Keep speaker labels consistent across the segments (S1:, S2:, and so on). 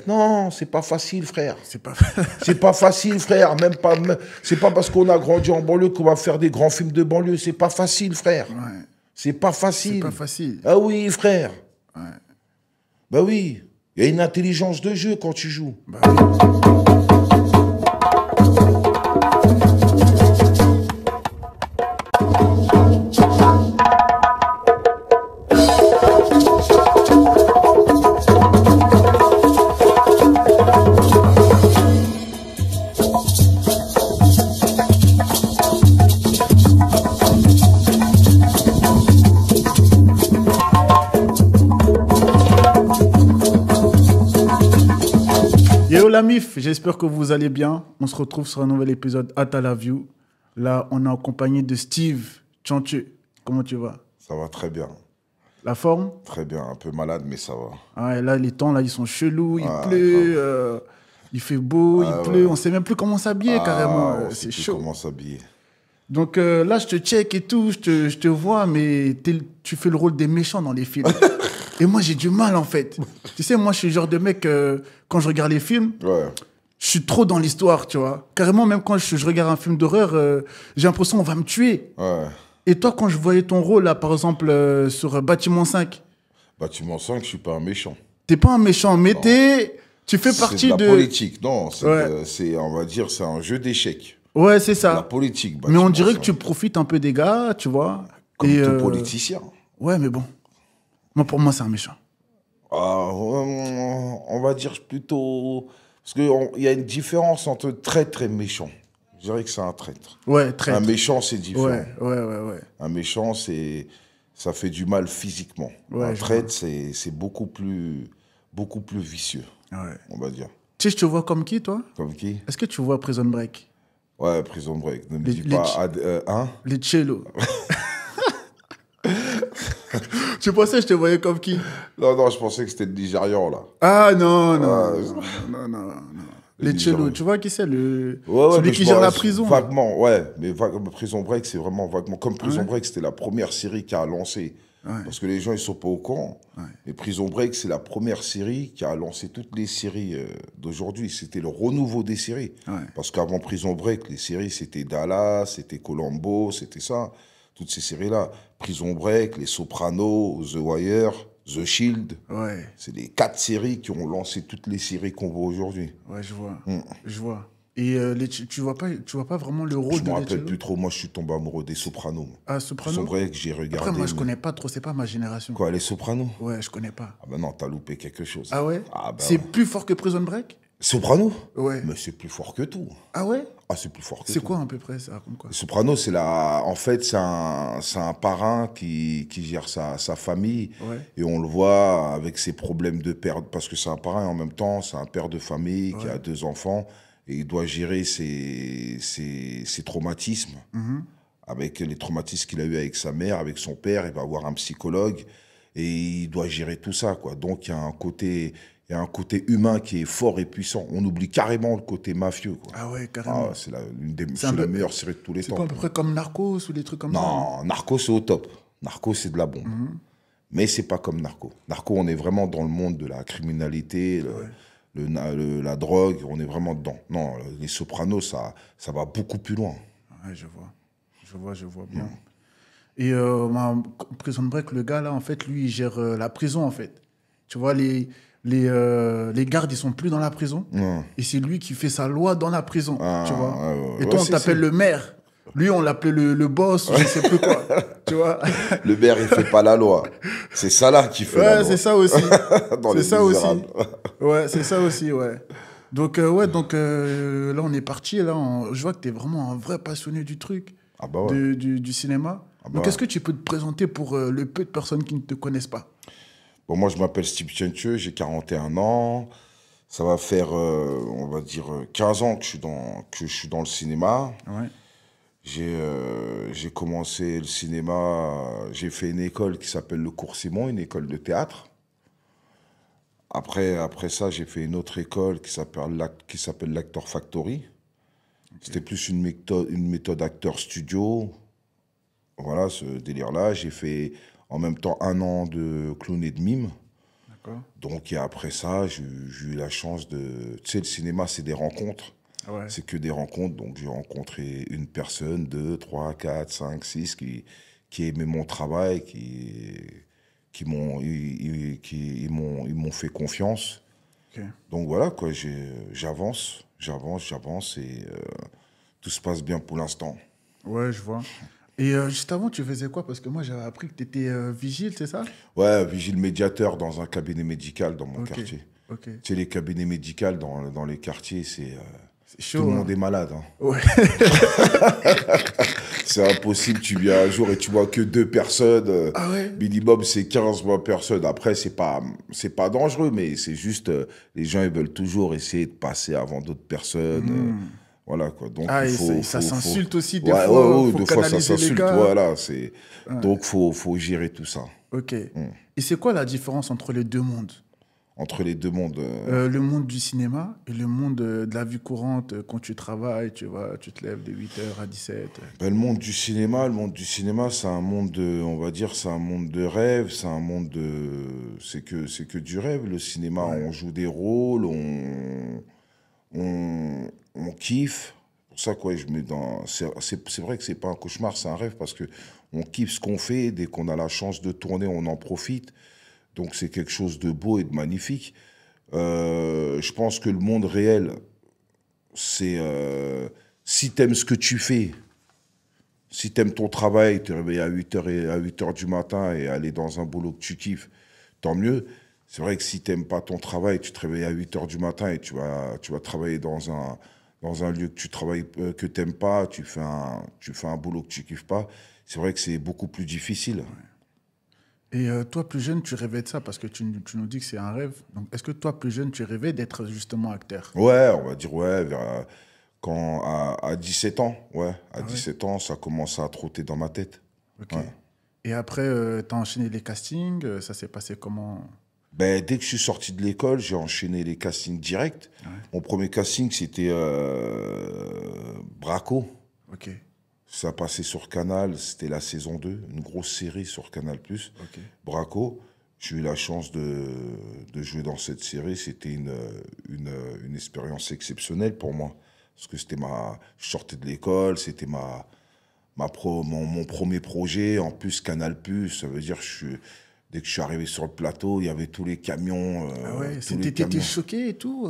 S1: Non, c'est pas facile, frère.
S2: C'est pas...
S1: C'est pas facile, frère. Même pas. C'est pas parce qu'on a grandi en banlieue qu'on va faire des grands films de banlieue. C'est pas facile, frère.
S2: Ouais.
S1: C'est pas facile.
S2: C'est pas facile.
S1: Ah oui, frère.
S2: Ouais.
S1: Bah oui. Il y a une intelligence de jeu quand tu joues.
S2: Bah oui. Yo la MIF, j'espère que vous allez bien. On se retrouve sur un nouvel épisode Atala View. Là, on est en compagnie de Steve Tchantu. Comment tu vas?
S1: Ça va très bien.
S2: La forme?
S1: Très bien. Un peu malade, mais ça va.
S2: Ah, et là, les temps, là, ils sont chelous. Il pleut, il fait beau, il pleut. On sait même plus comment s'habiller carrément. C'est chaud.
S1: Comment s'habiller.
S2: Donc là, je te check et tout, je te vois, mais tu fais le rôle des méchants dans les films. Et moi, j'ai du mal, en fait. Tu sais, moi, je suis le genre de mec, quand je regarde les films, je suis trop dans l'histoire, tu vois. Carrément, même quand je regarde un film d'horreur, j'ai l'impression qu'on va me tuer.
S1: Ouais.
S2: Et toi, quand je voyais ton rôle, là, par exemple, sur Bâtiment 5,
S1: Bâtiment 5, je suis pas un méchant.
S2: t'es pas un méchant, mais tu fais partie
S1: de la politique. Non, c'est, on va dire, c'est un jeu d'échecs.
S2: Ouais, c'est ça.
S1: La politique.
S2: Mais on dirait que tu profites un peu des gars, tu vois.
S1: Comme tout politicien.
S2: Ouais, mais bon. Moi, pour moi, c'est un méchant.
S1: On va dire plutôt... Parce qu'il y a une différence entre traître et méchant. Je dirais que c'est un traître.
S2: Ouais, traître.
S1: Un méchant, c'est différent.
S2: Ouais.
S1: Un méchant, ça fait du mal physiquement.
S2: Ouais,
S1: un traître, c'est beaucoup plus vicieux, on va dire.
S2: Tu sais, je te vois comme qui, toi?
S1: Comme qui?
S2: Est-ce que tu vois Prison Break?
S1: Ouais, Prison Break. Ne me dis pas...
S2: Les cellos. Tu pensais que je te voyais comme qui?
S1: Non, je pensais que c'était le Nigérian, là.
S2: Ah, non. Les cellos, tu vois qui c'est? Celui qui gère la prison.
S1: Vaguement, mais Prison Break, c'est vraiment vaguement. Comme Prison Break, c'était la première série qui a lancé. Parce que les gens, ils sont pas au courant. Mais Prison Break, c'est la première série qui a lancé toutes les séries d'aujourd'hui. C'était le renouveau des séries. Parce qu'avant Prison Break, les séries, c'était Dallas, c'était Columbo, c'était ça. Toutes ces séries-là. Prison Break, Les Sopranos, The Wire, The Shield.
S2: Ouais.
S1: C'est les 4 séries qui ont lancé toutes les séries qu'on voit aujourd'hui.
S2: Ouais, je vois. Je vois. Et tu vois pas vraiment le rôle de...
S1: Je me rappelle plus trop. Moi, je suis tombé amoureux des Sopranos.
S2: Ah, Sopranos?
S1: Prison Break, j'ai regardé.
S2: Après, moi, je connais pas trop. C'est pas ma génération.
S1: Quoi, les Sopranos?
S2: Ouais, je connais pas.
S1: Ah ben non, t'as loupé quelque chose.
S2: Ah ouais?
S1: C'est
S2: plus fort que Prison Break?
S1: Sopranos?
S2: Ouais.
S1: Mais c'est plus fort que tout.
S2: Ah ouais?
S1: Ah, c'est plus fort que tout.
S2: C'est quoi à peu près ça? Comme quoi?
S1: Sopranos, en fait, c'est un parrain qui gère sa famille.
S2: Ouais.
S1: Et on le voit avec ses problèmes de père. Parce que c'est un parrain et en même temps, c'est un père de famille qui a 2 enfants. Et il doit gérer ses traumatismes. Avec les traumatismes qu'il a eu avec sa mère, avec son père. Il va voir un psychologue. Et il doit gérer tout ça, quoi. Donc, il y a un côté humain qui est fort et puissant. On oublie carrément le côté mafieux, quoi.
S2: Ah ouais, carrément.
S1: C'est la meilleure série de tous les temps.
S2: C'est pas à peu près comme Narcos ou des trucs comme ça?
S1: Non, Narcos, c'est au top. Narcos, c'est de la bombe. Mais c'est pas comme Narcos. Narcos, on est vraiment dans le monde de la criminalité, la drogue, on est vraiment dedans. Non, les Sopranos, ça va beaucoup plus loin.
S2: Ouais, je vois bien. Et Prison Break, le gars là, en fait, lui, il gère la prison, en fait. Tu vois, les gardes, ils sont plus dans la prison. Et c'est lui qui fait sa loi dans la prison, tu vois. Et toi, on t'appelle le maire. Lui, on l'appelait le boss, je sais plus quoi. Tu vois.
S1: Le maire, il fait pas la loi. C'est ça là qui fait la loi.
S2: C'est ça aussi.
S1: C'est ça aussi.
S2: Ouais, c'est ça aussi, ouais. Donc, là, on est parti. Là, je vois que tu es vraiment un vrai passionné du truc, du cinéma. Donc, est-ce que tu peux te présenter pour le peu de personnes qui ne te connaissent pas?
S1: Bon, moi, je m'appelle Steve Tchantu, j'ai 41 ans. Ça va faire, on va dire, 15 ans que je suis dans le cinéma.
S2: Ouais.
S1: J'ai commencé le cinéma, j'ai fait une école qui s'appelle le Cours Simon, une école de théâtre. Après ça, j'ai fait une autre école qui s'appelle l'Actor Factory. Okay. C'était plus une méthode acteur studio. Voilà, ce délire-là. J'ai fait en même temps 1 an de clown et de mime. Donc, et après ça, j'ai eu la chance de... Tu sais, le cinéma, c'est des rencontres.
S2: Ouais.
S1: C'est que des rencontres. Donc, j'ai rencontré une personne, 2, 3, 4, 5, 6 qui aimaient mon travail, qui m'ont ils m'ont fait confiance.
S2: Okay.
S1: Donc, voilà, quoi, j'avance et tout se passe bien pour l'instant.
S2: Ouais, je vois. Et juste avant, tu faisais quoi? Parce que moi, j'avais appris que tu étais vigile, c'est ça?
S1: Ouais, vigile médiateur dans un cabinet médical dans mon quartier.
S2: Ok.
S1: Tu sais, les cabinets médicaux dans les quartiers, c'est
S2: chaud,
S1: tout le monde est malade. Hein.
S2: Ouais.
S1: C'est impossible, tu viens un jour et tu vois que 2 personnes.
S2: Ah ouais?
S1: Minimum, c'est 15-20 personnes. Après, c'est pas dangereux, mais c'est juste, les gens, ils veulent toujours essayer de passer avant d'autres personnes. Voilà, quoi. Donc,
S2: ça s'insulte aussi, des
S1: ouais,
S2: fois.
S1: Ouais,
S2: faut
S1: des fois, ça
S2: canaliser les
S1: s'insulte.
S2: gars.
S1: Voilà, donc, faut gérer tout ça.
S2: Ok. Et c'est quoi la différence entre les deux mondes?
S1: Entre les deux mondes.
S2: Le monde du cinéma et le monde de la vie courante, quand tu travailles, tu vois, tu te lèves de 8h à 17h.
S1: Ben, le monde du cinéma, c'est un monde de, on va dire, c'est un monde de rêve, c'est un monde de, c'est que du rêve. Le cinéma, on joue des rôles, on kiffe. C'est pour ça, quoi, je mets dans, c'est vrai que c'est pas un cauchemar, c'est un rêve parce que on kiffe ce qu'on fait. Dès qu'on a la chance de tourner, on en profite. Donc c'est quelque chose de beau et de magnifique. Je pense que le monde réel, c'est si t'aimes ce que tu fais, si t'aimes ton travail, te réveiller à 8h du matin et aller dans un boulot que tu kiffes, tant mieux. C'est vrai que si t'aimes pas ton travail, tu te réveilles à 8h du matin et tu vas travailler dans un lieu que t'aimes pas, tu fais un boulot que tu kiffes pas, c'est vrai que c'est beaucoup plus difficile.
S2: Et toi, plus jeune, tu rêvais de ça parce que tu nous dis que c'est un rêve. Donc, est-ce que toi, plus jeune, tu rêvais d'être justement acteur?
S1: Ouais, on va dire, ouais, à 17 ans, ouais. À 17 ans, ça commence à trotter dans ma tête.
S2: Ok.
S1: Ouais.
S2: Et après, tu as enchaîné les castings. Ça s'est passé comment?
S1: Ben, dès que je suis sorti de l'école, j'ai enchaîné les castings directs.
S2: Ouais.
S1: Mon premier casting, c'était Braco.
S2: Ok.
S1: Ça passait sur Canal, c'était la saison 2, une grosse série sur Canal+.
S2: Ok.
S1: Braco, j'ai eu la chance de jouer dans cette série. C'était une expérience exceptionnelle pour moi. Parce que je sortais de l'école, c'était mon premier projet. En plus, Canal+, ça veut dire dès que je suis arrivé sur le plateau, il y avait tous les camions.
S2: Ah ouais, t'étais choqué et tout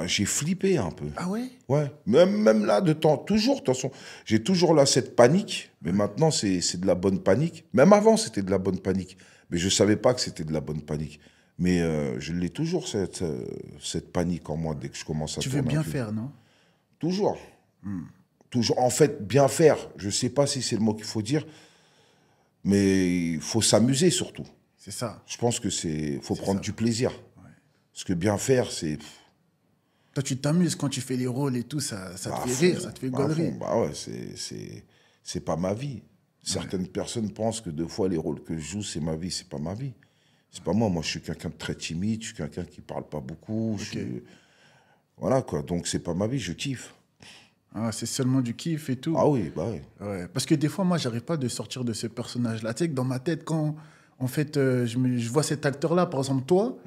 S1: J'ai flippé un peu.
S2: Ah ouais?
S1: Ouais, même là, de toute façon, j'ai toujours là cette panique, mais maintenant, c'est de la bonne panique. Même avant, c'était de la bonne panique, mais je ne savais pas que c'était de la bonne panique. Mais je l'ai toujours, cette panique en moi, dès que je commence à tourner.
S2: Tu veux bien faire, non?
S1: Toujours. Toujours. En fait, bien faire, je ne sais pas si c'est le mot qu'il faut dire, mais il faut s'amuser surtout.
S2: C'est ça.
S1: Je pense que faut prendre du plaisir. Ouais. Parce que bien faire, c'est...
S2: Toi, tu t'amuses quand tu fais les rôles et tout, ça te fait rire, ça te fait gaulerie.
S1: Bah ouais, c'est pas ma vie. Certaines personnes pensent que 2 fois les rôles que je joue, c'est ma vie. C'est pas ma vie. C'est pas moi. Moi, je suis quelqu'un de très timide, je suis quelqu'un qui parle pas beaucoup. Okay. Voilà, quoi. Donc, c'est pas ma vie, je kiffe.
S2: Ah, c'est seulement du kiff et tout.
S1: Ah oui, bah oui.
S2: Ouais. Parce que des fois, moi, j'arrive pas de sortir de ce personnage-là. Tu sais que dans ma tête, quand, en fait, je vois cet acteur-là, par exemple, toi,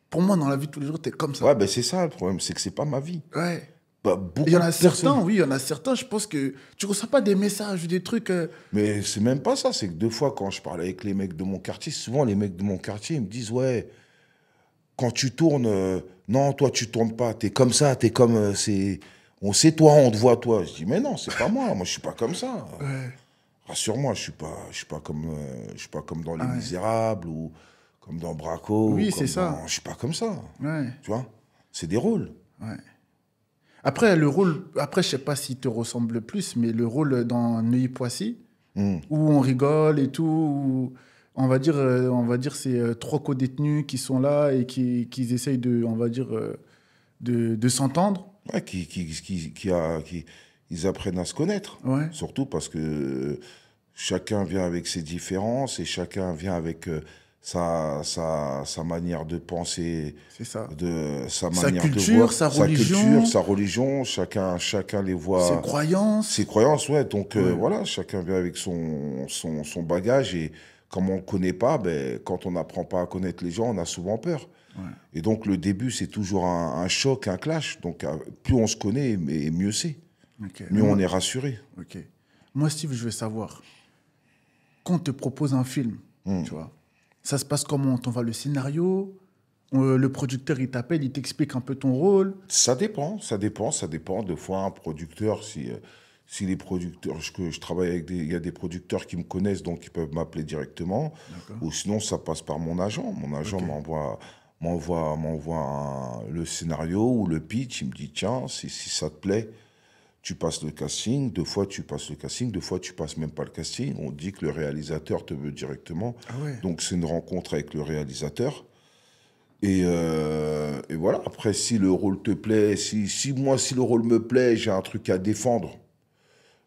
S2: pour moi, dans la vie de tous les jours, t'es comme ça.
S1: Ouais, ben c'est ça le problème, c'est que c'est pas ma vie.
S2: Ouais.
S1: Bah,
S2: il y en a certains, oui, il y en a certains, je pense que tu reçois pas des messages ou des trucs...
S1: Mais c'est même pas ça, c'est que 2 fois, quand je parle avec les mecs de mon quartier, souvent, les mecs de mon quartier, ils me disent, ouais, quand tu tournes, non, toi, tu tournes pas, t'es comme ça, t'es comme... on sait toi, on te voit toi. Je dis, mais non, c'est pas moi, je suis pas comme ça.
S2: Ouais.
S1: Rassure-moi, je suis pas comme dans Les Misérables ou comme dans Braco.
S2: Oui, c'est ça.
S1: Je suis pas comme ça.
S2: Ouais.
S1: Tu vois, c'est des rôles.
S2: Ouais. Après, le rôle, je sais pas s'il te ressemble plus, mais le rôle dans Neuilly-Poissy, où on rigole et tout, où on va dire c'est 3 co-détenus qui sont là et qui essayent de s'entendre.
S1: Ouais, ils apprennent à se connaître.
S2: Ouais.
S1: Surtout parce que chacun vient avec ses différences et chacun vient avec sa manière de penser.
S2: C'est ça.
S1: Sa manière
S2: culture,
S1: de voir.
S2: sa religion.
S1: Sa religion. Chacun les voit.
S2: Ses croyances.
S1: Ses croyances, ouais. Donc voilà, chacun vient avec son bagage et comme on ne connaît pas, ben, quand on n'apprend pas à connaître les gens, on a souvent peur. Ouais. Et donc, le début, c'est toujours un choc, un clash. Donc, plus on se connaît, mieux c'est. Okay. Mieux on est rassuré.
S2: Ok. Moi, Steve, je veux savoir, quand on te propose un film, tu vois, ça se passe comment? On t'envoie le scénario, le producteur, il t'appelle, il t'explique un peu ton rôle?
S1: Ça dépend. Deux fois, un producteur, si les producteurs, je travaille avec il y a des producteurs qui me connaissent, donc ils peuvent m'appeler directement. Ou sinon, ça passe par mon agent. Mon agent m'envoie le scénario ou le pitch. Il me dit, tiens, si ça te plaît, tu passes le casting. Deux fois, tu passes le casting. Deux fois, tu passes même pas le casting. On dit que le réalisateur te veut directement. Ah ouais. Donc, c'est une rencontre avec le réalisateur. Et voilà. Après, si le rôle te plaît, si le rôle me plaît, j'ai un truc à défendre,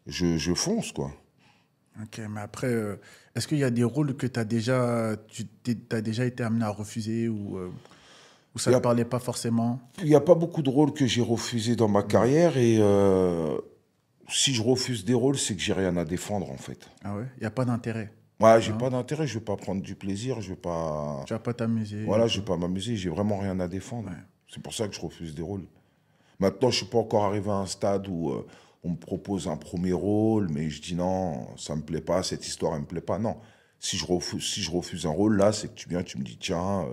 S1: je fonce, quoi.
S2: Ok, mais après, est-ce qu'il y a des rôles que tu as déjà été amené à refuser ou ça ne te parlait pas forcément?
S1: Il n'y a pas beaucoup de rôles que j'ai refusés dans ma carrière et si je refuse des rôles, c'est que j'ai rien à défendre, en fait.
S2: Ah ouais? Il n'y a pas d'intérêt?
S1: Ouais, j'ai pas d'intérêt, je ne vais pas prendre du plaisir, je vais pas...
S2: Tu vas pas t'amuser?
S1: Voilà, je ne vais pas m'amuser, j'ai vraiment rien à défendre. Ouais. C'est pour ça que je refuse des rôles. Maintenant, je ne suis pas encore arrivé à un stade où on me propose un premier rôle, mais je dis non, ça ne me plaît pas, cette histoire, elle ne me plaît pas. Non, si je refuse un rôle, là, c'est que tu viens, tu me dis, tiens,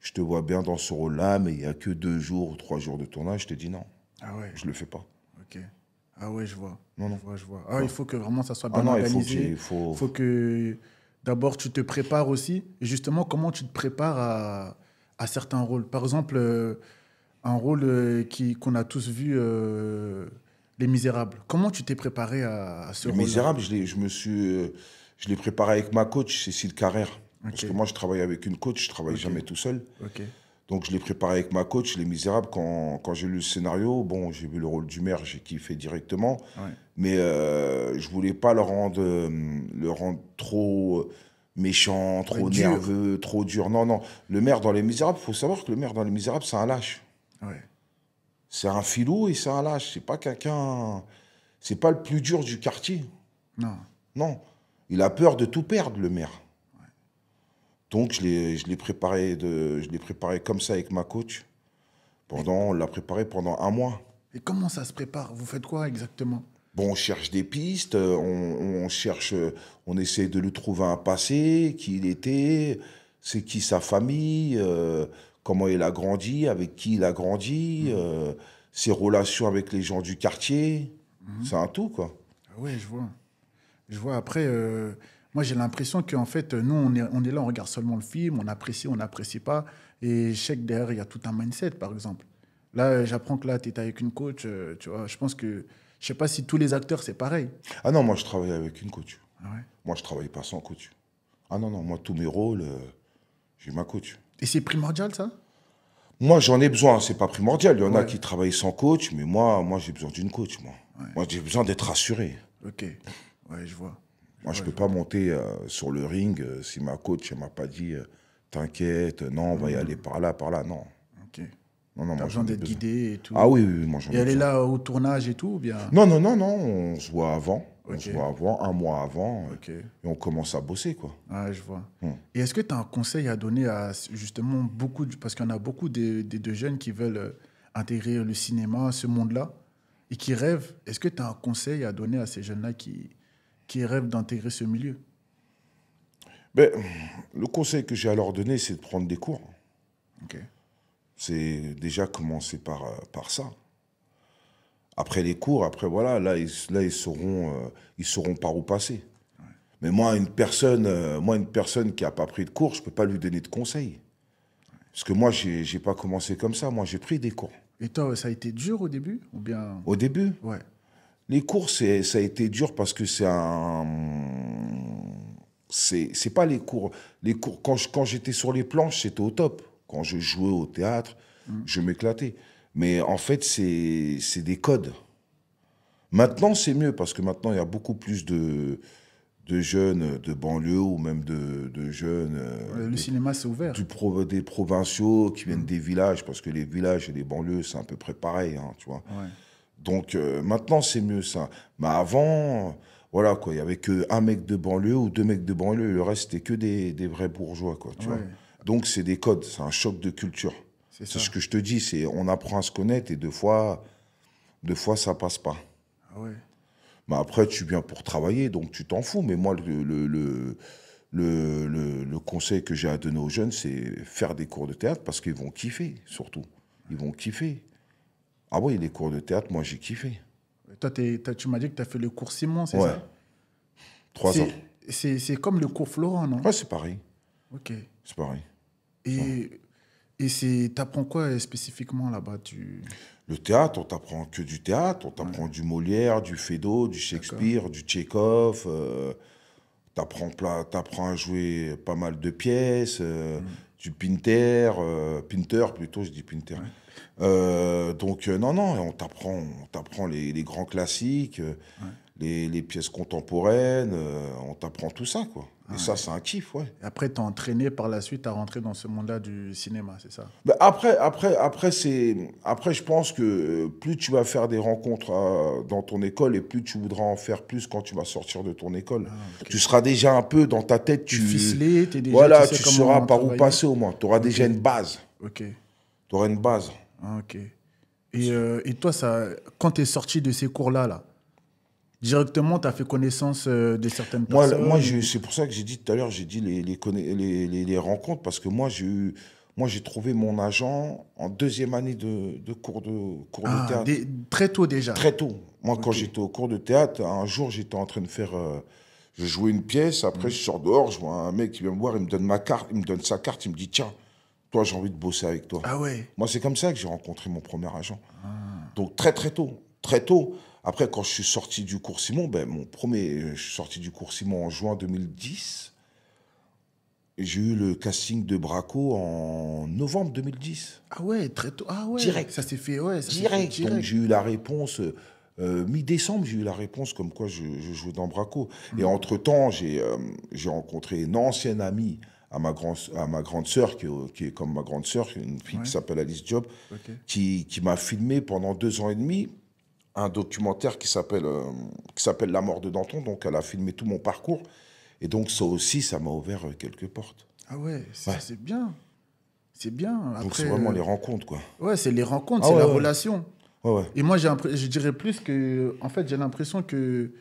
S1: je te vois bien dans ce rôle-là, mais il n'y a que 2 jours ou 3 jours de tournage, je te dis non.
S2: Ah ouais.
S1: Je ne le fais pas.
S2: Ok. Ah ouais, je vois.
S1: Non.
S2: Je vois. Ah, il faut que vraiment ça soit bien organisé. Il faut que d'abord tu te prépares aussi. Et justement, comment tu te prépares à certains rôles? Par exemple, un rôle qu'on a tous vu, Les Misérables. Comment tu t'es préparé à ce rôle-là?
S1: Les Misérables, je l'ai préparé avec ma coach, Cécile Carrère. Okay. Parce que moi, je travaille avec une coach, je ne travaille jamais tout seul. Okay. Donc, je l'ai préparé avec ma coach, Les Misérables. Quand j'ai lu le scénario, bon, j'ai vu le rôle du maire, j'ai kiffé directement. Ouais. Mais je ne voulais pas le rendre trop méchant, trop nerveux, trop dur. Non. Le maire dans Les Misérables, il faut savoir que le maire dans Les Misérables, c'est un lâche. Ouais. C'est un filou et c'est un lâche. C'est pas quelqu'un... C'est pas le plus dur du quartier. Non. Il a peur de tout perdre, le maire. Donc, je l'ai préparé comme ça avec ma coach. On l'a préparé pendant 1 mois.
S2: Et comment ça se prépare? Vous faites quoi exactement?
S1: Bon, on cherche des pistes, on essaie de lui trouver un passé, qui il était, c'est qui sa famille, comment il a grandi, avec qui il a grandi, ses relations avec les gens du quartier. C'est un tout, quoi.
S2: Oui, je vois. Après... Moi, j'ai l'impression qu'en fait, nous, on est là, on regarde seulement le film, on n'apprécie pas. Et je sais que derrière, il y a tout un mindset, par exemple. Là, j'apprends que là, tu es avec une coach, tu vois. Je pense que... Je sais pas si tous les acteurs, c'est pareil.
S1: Ah non, moi, je travaille avec une coach.
S2: Ah ouais?
S1: Moi, je travaille pas sans coach. Ah non, moi, tous mes rôles, j'ai ma coach.
S2: Et c'est primordial, ça?
S1: Moi, j'en ai besoin. C'est pas primordial. Il y en a qui travaillent sans coach, mais moi j'ai besoin d'une coach, moi. Ouais. Moi, j'ai besoin d'être rassuré.
S2: Ok. Ouais, je vois.
S1: Moi, je ne peux pas monter sur le ring si ma coach ne m'a pas dit t'inquiète, non, on va y aller par là, non.
S2: Ok. Non, t'as besoin d'être guidé et tout.
S1: Ah oui, moi j'en ai besoin.
S2: Et elle est là au tournage et tout ou bien?
S1: Non, on se voit avant. Okay. On se voit avant, 1 mois avant, et on commence à bosser, quoi.
S2: Ah, je vois. Et est-ce que tu as un conseil à donner à justement parce qu'il y en a beaucoup de jeunes qui veulent intégrer le cinéma, ce monde-là, et qui rêvent. Est-ce que tu as un conseil à donner à ces jeunes-là qui rêvent d'intégrer ce milieu?
S1: Le conseil que j'ai à leur donner, c'est de prendre des cours.
S2: Okay.
S1: C'est déjà commencer par ça. Après les cours, voilà, là ils sauront par où passer. Ouais. Mais moi, une personne qui n'a pas pris de cours, je ne peux pas lui donner de conseils. Ouais. Parce que moi, je n'ai pas commencé comme ça. Moi, j'ai pris des cours.
S2: Et toi, ça a été dur au début ou bien...
S1: Au début?
S2: Ouais.
S1: Les cours, ça a été dur parce que c'est pas les cours. Les cours, quand j'étais sur les planches, c'était au top. Quand je jouais au théâtre, je m'éclatais. Mais en fait, c'est des codes. Maintenant, c'est mieux parce que maintenant, il y a beaucoup plus de jeunes de banlieue ou même de jeunes...
S2: le cinéma, c'est ouvert.
S1: Des provinciaux qui viennent des villages, parce que les villages et les banlieues, c'est à peu près pareil, hein, tu vois. Ouais. Donc, maintenant, c'est mieux ça. Mais avant, Voilà, quoi. Il n'y avait qu'un mec de banlieue ou 2 mecs de banlieue. Le reste, c'était que des vrais bourgeois, quoi. Tu vois. Donc, c'est des codes. C'est un choc de culture. C'est ce que je te dis. On apprend à se connaître et deux fois, ça passe pas.
S2: Ah ouais.
S1: Mais après, tu viens pour travailler, donc tu t'en fous. Mais moi, le conseil que j'ai à donner aux jeunes, c'est faire des cours de théâtre parce qu'ils vont kiffer, surtout. Ils vont kiffer. Ah oui, les cours de théâtre, moi, j'ai kiffé.
S2: Toi, tu m'as dit que tu as fait le cours Simon, c'est
S1: Ouais.
S2: ça?
S1: 3 ans.
S2: C'est comme le cours Florent, non?
S1: Ouais, c'est pareil.
S2: Ok.
S1: C'est pareil.
S2: Et t'apprends quoi spécifiquement là-bas
S1: Le théâtre, on t'apprend que du théâtre. On t'apprend du Molière, du Feydeau, du Shakespeare, du Tchekhov. T'apprends à jouer pas mal de pièces, du Pinter, Pinter plutôt, je dis Pinter. Donc non, on t'apprend les grands classiques, les pièces contemporaines, on t'apprend tout ça, quoi. Et ça, c'est un kiff, ouais.
S2: Et après, t'es entraîné par la suite à rentrer dans ce monde-là du cinéma, c'est ça?
S1: Ben après, je pense que plus tu vas faire des rencontres dans ton école et plus tu voudras en faire plus quand tu vas sortir de ton école. Okay. Tu seras déjà un peu dans ta tête.
S2: Tu ficelé, t'es déjà.
S1: Voilà, tu sauras par où passer au moins. Tu auras déjà une base.
S2: Ok.
S1: Tu auras une base.
S2: Ok. Et toi, quand tu es sorti de ces cours-là, directement, tu as fait connaissance de certaines personnes?
S1: Moi c'est pour ça que j'ai dit tout à l'heure, j'ai dit les rencontres, parce que moi, j'ai trouvé mon agent en 2e année de cours de théâtre.
S2: Très tôt déjà? Très
S1: tôt. Moi, quand j'étais au cours de théâtre, un jour, j'étais en train de faire... je jouais une pièce, après je sors dehors, je vois un mec qui vient me voir, il me donne ma carte, il me donne sa carte, il me dit, tiens, toi, j'ai envie de bosser avec toi.
S2: Ah ouais?
S1: Moi, c'est comme ça que j'ai rencontré mon premier agent. Donc, très tôt. Très tôt. Après, quand je suis sorti du cours Simon, je suis sorti du cours Simon en juin 2010. Et j'ai eu le casting de Braco en novembre 2010.
S2: Ah ouais, très tôt. Ah ouais.
S1: Direct.
S2: Ça s'est fait, ouais.
S1: Direct. Donc, j'ai eu la réponse, mi-décembre, j'ai eu la réponse comme quoi je jouais dans Braco. Et entre-temps, j'ai rencontré une ancienne amie à ma grande sœur, qui est comme ma grande sœur, une fille qui s'appelle Alice Job, qui m'a filmé pendant 2 ans et demi un documentaire qui s'appelle La mort de Danton. Donc, elle a filmé tout mon parcours. Et donc, ça aussi, ça m'a ouvert quelques portes.
S2: Ah ouais, c'est bien. C'est bien. Après,
S1: donc, c'est vraiment les rencontres, quoi.
S2: Ouais, c'est les rencontres, c'est la relation.
S1: Ouais.
S2: Et moi, je dirais plus que... En fait, j'ai l'impression que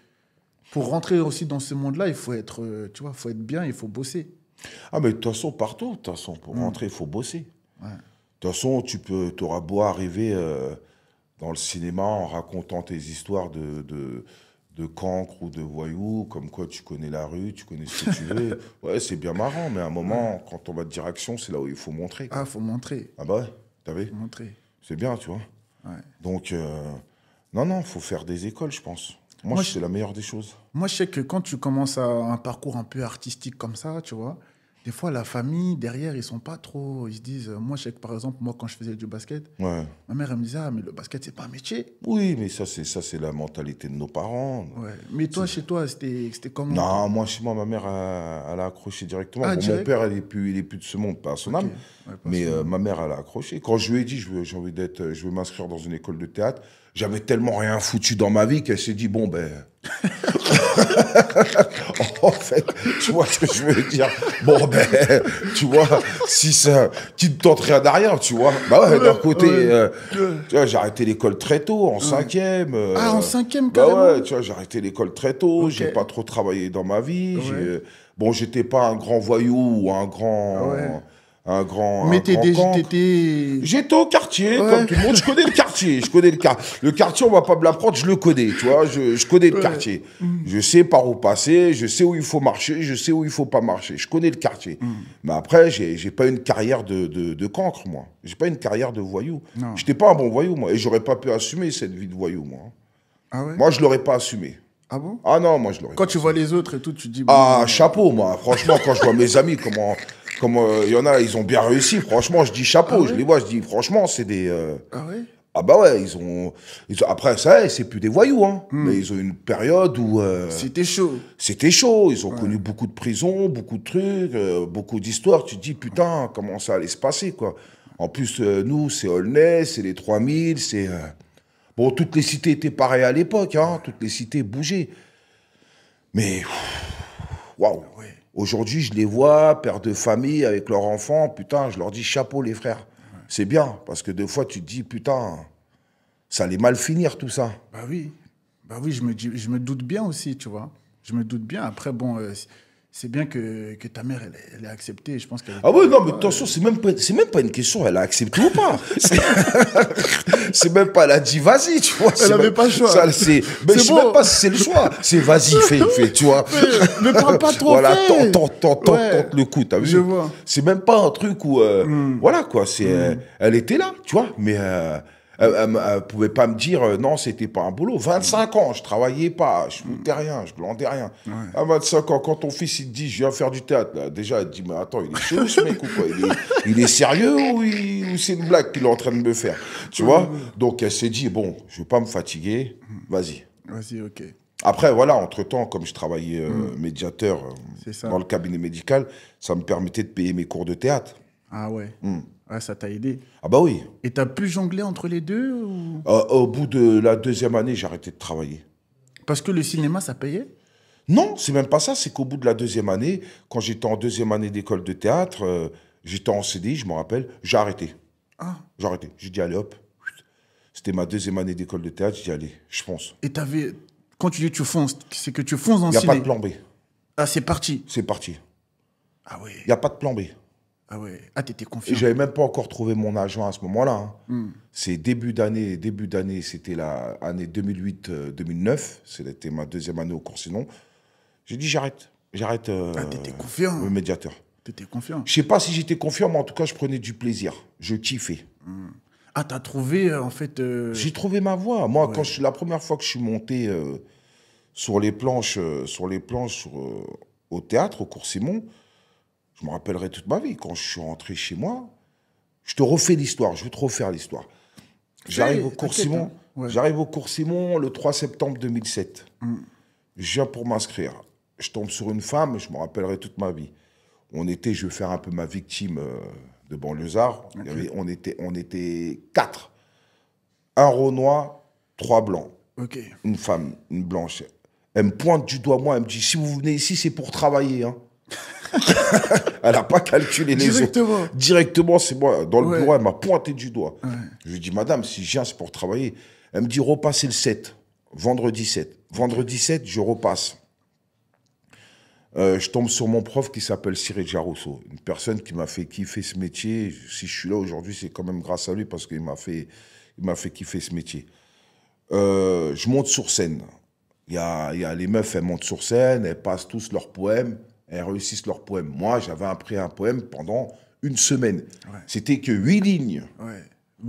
S2: pour rentrer aussi dans ce monde-là, il faut être, faut être bien, il faut bosser.
S1: Ah, mais de toute façon, partout, de toute façon, pour rentrer, il faut bosser. Ouais. De toute façon, tu auras beau arriver dans le cinéma en racontant tes histoires de cancre ou de voyous, comme quoi tu connais la rue, tu connais ce que tu veux. Ouais, c'est bien marrant, mais à un moment, quand on va de direction, c'est là où il faut montrer, quoi.
S2: Ah, il faut montrer.
S1: Ah bah ouais, t'as vu ?
S2: Montrer.
S1: C'est bien, tu vois. Ouais. Donc, non, il faut faire des écoles, je pense. Moi, c'est la meilleure des choses.
S2: Moi, je sais que quand tu commences un parcours un peu artistique comme ça, tu vois, des fois, la famille, derrière, ils sont pas trop... Ils se disent... Moi, je sais que, par exemple, moi, quand je faisais du basket, ma mère, elle me disait, mais le basket, c'est pas un métier.
S1: Oui, mais ça, c'est la mentalité de nos parents.
S2: Ouais. Mais toi, chez toi, c'était comment?
S1: Non, moi, chez moi, ma mère, elle a accroché directement. Bon, mon père, il est plus de ce monde, pas à son âme. Ouais, mais ma mère, elle a accroché. Quand je lui ai dit, je veux m'inscrire dans une école de théâtre, j'avais tellement rien foutu dans ma vie qu'elle s'est dit, bon, ben... En fait, tu vois ce que je veux dire? Bon, ben, tu vois, si ça... Qui ne tente rien derrière, tu vois? Bah ouais, d'un côté, tu vois, j'ai arrêté l'école très tôt, en 5e.
S2: En 5e, carrément?
S1: Bah ouais, tu vois, j'ai arrêté l'école très tôt, j'ai pas trop travaillé dans ma vie. Bon, j'étais pas un grand voyou ou un grand...
S2: Mais
S1: j'étais au quartier, comme tout le monde. Je connais le quartier. Le quartier, on va pas me l'apprendre, je le connais, tu vois. Je connais le quartier. Je sais par où passer, je sais où il faut marcher, je sais où il faut pas marcher. Je connais le quartier. Mais après, j'ai pas une carrière de cancre, moi. J'ai pas une carrière de voyou. J'étais pas un bon voyou, moi. Et j'aurais pas pu assumer cette vie de voyou, moi. Ah ouais? Moi, je l'aurais pas assumé.
S2: Ah bon?
S1: Ah non, moi, je l'aurais pas
S2: Quand tu vois les autres et tout, tu te dis...
S1: Ah, chapeau, moi. Franchement, quand je vois mes amis, comme il y en a, ils ont bien réussi. Franchement, je dis chapeau. Je les vois, je dis franchement, c'est des...
S2: Ah ouais?
S1: Ah bah ouais, ils ont... Après, ça, c'est plus des voyous, hein. Mais ils ont une période où...
S2: C'était chaud.
S1: C'était chaud. Ils ont connu beaucoup de prisons, beaucoup de trucs, beaucoup d'histoires. Tu te dis, putain, comment ça allait se passer, quoi. En plus, nous, c'est Aulnay, c'est les 3000, c'est... Bon, toutes les cités étaient pareilles à l'époque, hein. Toutes les cités bougeaient. Mais, waouh.
S2: Ouais.
S1: Aujourd'hui, je les vois, pères de famille, avec leurs enfants. Putain, je leur dis chapeau, les frères. Ouais. C'est bien, parce que des fois, tu te dis, putain, ça allait mal finir, tout ça.
S2: Bah oui. Bah oui, je me doute bien aussi, tu vois. Je me doute bien. Après, bon, c'est bien que ta mère, elle ait accepté. Je pense qu'elle...
S1: Ah oui, non, mais attention, c'est même pas une question, elle a accepté ou pas. C'est même pas, elle a dit vas-y, tu vois.
S2: Elle n'avait pas le choix.
S1: Mais je sais même pas si c'est le choix. C'est vas-y, fais, tu vois.
S2: Ne parle pas trop.
S1: Voilà, tente le coup, t'as vu.
S2: Je vois.
S1: C'est même pas un truc où, voilà, quoi, elle était là, tu vois, mais elle pouvait pas me dire non, c'était pas un boulot. 25 ans, je travaillais pas, je foutais rien, je glandais rien. Ouais. À 25 ans, quand ton fils il te dit je viens faire du théâtre, là, déjà elle te dit mais attends, il est chelou ce mec ou quoi, il est sérieux ou c'est une blague qu'il est en train de me faire, tu vois. Donc elle s'est dit bon, je vais pas me fatiguer, vas-y.
S2: Vas-y, ok.
S1: Après voilà, entre-temps, comme je travaillais médiateur dans le cabinet médical, ça me permettait de payer mes cours de théâtre.
S2: Ah ouais. Ouais, ça t'a aidé.
S1: Ah bah oui.
S2: Et t'as pu jongler entre les deux ou...
S1: Au bout de la 2e année, j'ai arrêté de travailler.
S2: Parce que le cinéma, ça payait?
S1: Non, c'est même pas ça. C'est qu'au bout de la 2e année, quand j'étais en 2e année d'école de théâtre, j'étais en CDI, je me rappelle, j'ai arrêté.
S2: Ah.
S1: J'ai arrêté. J'ai dit allez hop. C'était ma 2e année d'école de théâtre, j'ai dit allez, je fonce.
S2: Et quand tu dis tu fonces, c'est que tu fonces dans le ciné?
S1: Il n'y a pas de plan B.
S2: Ah, c'est parti?
S1: C'est parti.
S2: Ah ouais.
S1: Il n'y a pas de plan B.
S2: Ah ouais. Ah, t'étais confiant.
S1: Et j'avais même pas encore trouvé mon agent à ce moment-là. Hein. C'est début d'année, c'était l'année 2008-2009. C'était ma 2e année au Coursinon. J'ai dit j'arrête.
S2: T'étais confiant.
S1: Le médiateur.
S2: T'étais confiant.
S1: Je sais pas si j'étais confiant, mais en tout cas, je prenais du plaisir. Je kiffais.
S2: Ah, t'as trouvé, en fait...
S1: J'ai trouvé ma voie. Moi, la première fois que je suis monté sur les planches au théâtre, au Cours-Simon, je me rappellerai toute ma vie. Quand je suis rentré chez moi, je te refais l'histoire. Je vais te refaire l'histoire. J'arrive au Cours-Simon. Ouais. J'arrive au Cours-Simon le 3 septembre 2007. Je viens pour m'inscrire. Je tombe sur une femme, je me rappellerai toute ma vie. Je vais faire un peu ma victime de banlieusard. Okay. On était 4. Un Renoir, 3 blancs.
S2: Okay.
S1: Une femme, une blanche. Elle me pointe du doigt, moi, elle me dit, si vous venez ici, c'est pour travailler. Hein. Elle n'a pas calculé les autres. Directement, c'est moi. Dans le bureau, elle m'a pointé du doigt. Ouais. Je lui ai dit, madame, si je viens, c'est pour travailler. Elle me dit, repassez le 7. Vendredi 7. Vendredi 7, je repasse. Je tombe sur mon prof qui s'appelle Cyril Jarousseau, une personne qui m'a fait kiffer ce métier. Si je suis là aujourd'hui, c'est quand même grâce à lui parce qu'il m'a fait kiffer ce métier. Je monte sur scène. Il y a les meufs, elles montent sur scène, elles passent tous leurs poèmes, elles réussissent leurs poèmes. Moi, j'avais appris un poème pendant une semaine. Ouais. C'était que 8 lignes. Ouais.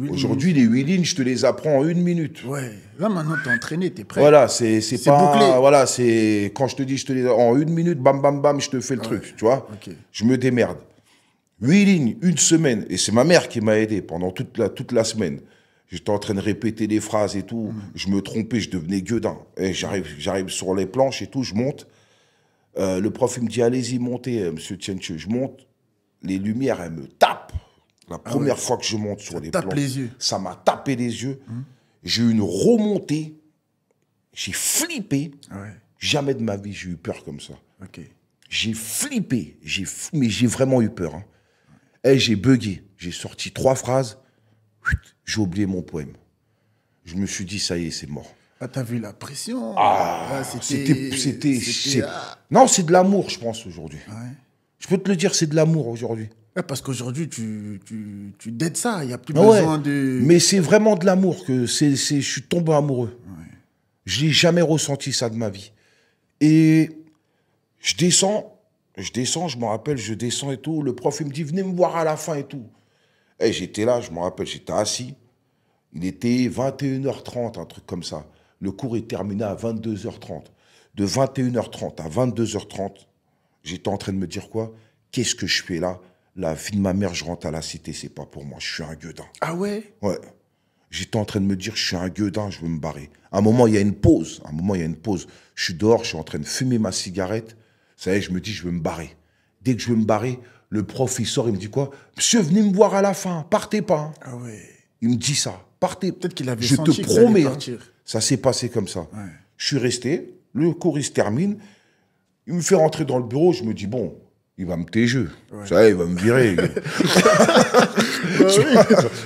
S1: Aujourd'hui, les 8 lignes, je te les apprends en 1 minute.
S2: Ouais. Là, maintenant, t'es entraîné, t'es prêt.
S1: Voilà, c'est pas...
S2: bouclé.
S1: Voilà, c'est... Quand je te dis, je te les... En 1 minute, bam, bam, bam, je te fais le truc, tu vois. Okay. Je me démerde. 8 lignes, 1 semaine. Et c'est ma mère qui m'a aidé pendant toute la semaine. J'étais en train de répéter des phrases et tout. Je me trompais, je devenais gueudin. Et j'arrive sur les planches et tout, je monte. Le prof, il me dit, allez-y, montez, monsieur Tienche. Je monte. Les lumières, elles me tapent. La première fois que je monte sur les plans, ça m'a tapé les yeux. J'ai eu une remontée. J'ai flippé. Jamais de ma vie, j'ai eu peur comme ça.
S2: Okay.
S1: J'ai flippé. Mais j'ai vraiment eu peur. Hein. Et j'ai bugué. J'ai sorti 3 phrases. J'ai oublié mon poème. Je me suis dit, ça y est, c'est mort.
S2: Ah, t'as vu la pression?
S1: C'était... Non, c'est de l'amour, je pense, aujourd'hui. Ouais. Je peux te le dire, c'est de l'amour, aujourd'hui.
S2: Ouais, parce qu'aujourd'hui, tu dettes ça. Il n'y a plus besoin de...
S1: Mais c'est vraiment de l'amour que je suis tombé amoureux. Ouais. Je n'ai jamais ressenti ça de ma vie. Et je descends, je me rappelle, je descends et tout. Le prof, il me dit, venez me voir à la fin et tout. Et j'étais là, je me rappelle, j'étais assis. Il était 21h30, un truc comme ça. Le cours est terminé à 22h30. De 21h30 à 22h30, j'étais en train de me dire quoi? Qu'est-ce que je fais là? La vie de ma mère, je rentre à la cité, c'est pas pour moi, je suis un gueudin.
S2: Ah ouais?
S1: Ouais. J'étais en train de me dire, je suis un gueudin, je veux me barrer. À un moment, il y a une pause. Je suis dehors, je suis en train de fumer ma cigarette. Ça y est, je me dis, je veux me barrer. Dès que je veux me barrer, le prof, il sort, il me dit quoi? Monsieur, venez me voir à la fin, partez pas. Hein.
S2: Ah ouais.
S1: Il me dit ça, partez.
S2: Peut-être qu'il avait
S1: je
S2: senti
S1: te promets,
S2: partir.
S1: Ça s'est passé comme ça.
S2: Ouais.
S1: Je suis resté, le cours, il se termine. Il me fait rentrer dans le bureau, je me dis, bon, il va me téger. Ouais. Ça, il va me virer.
S2: De toute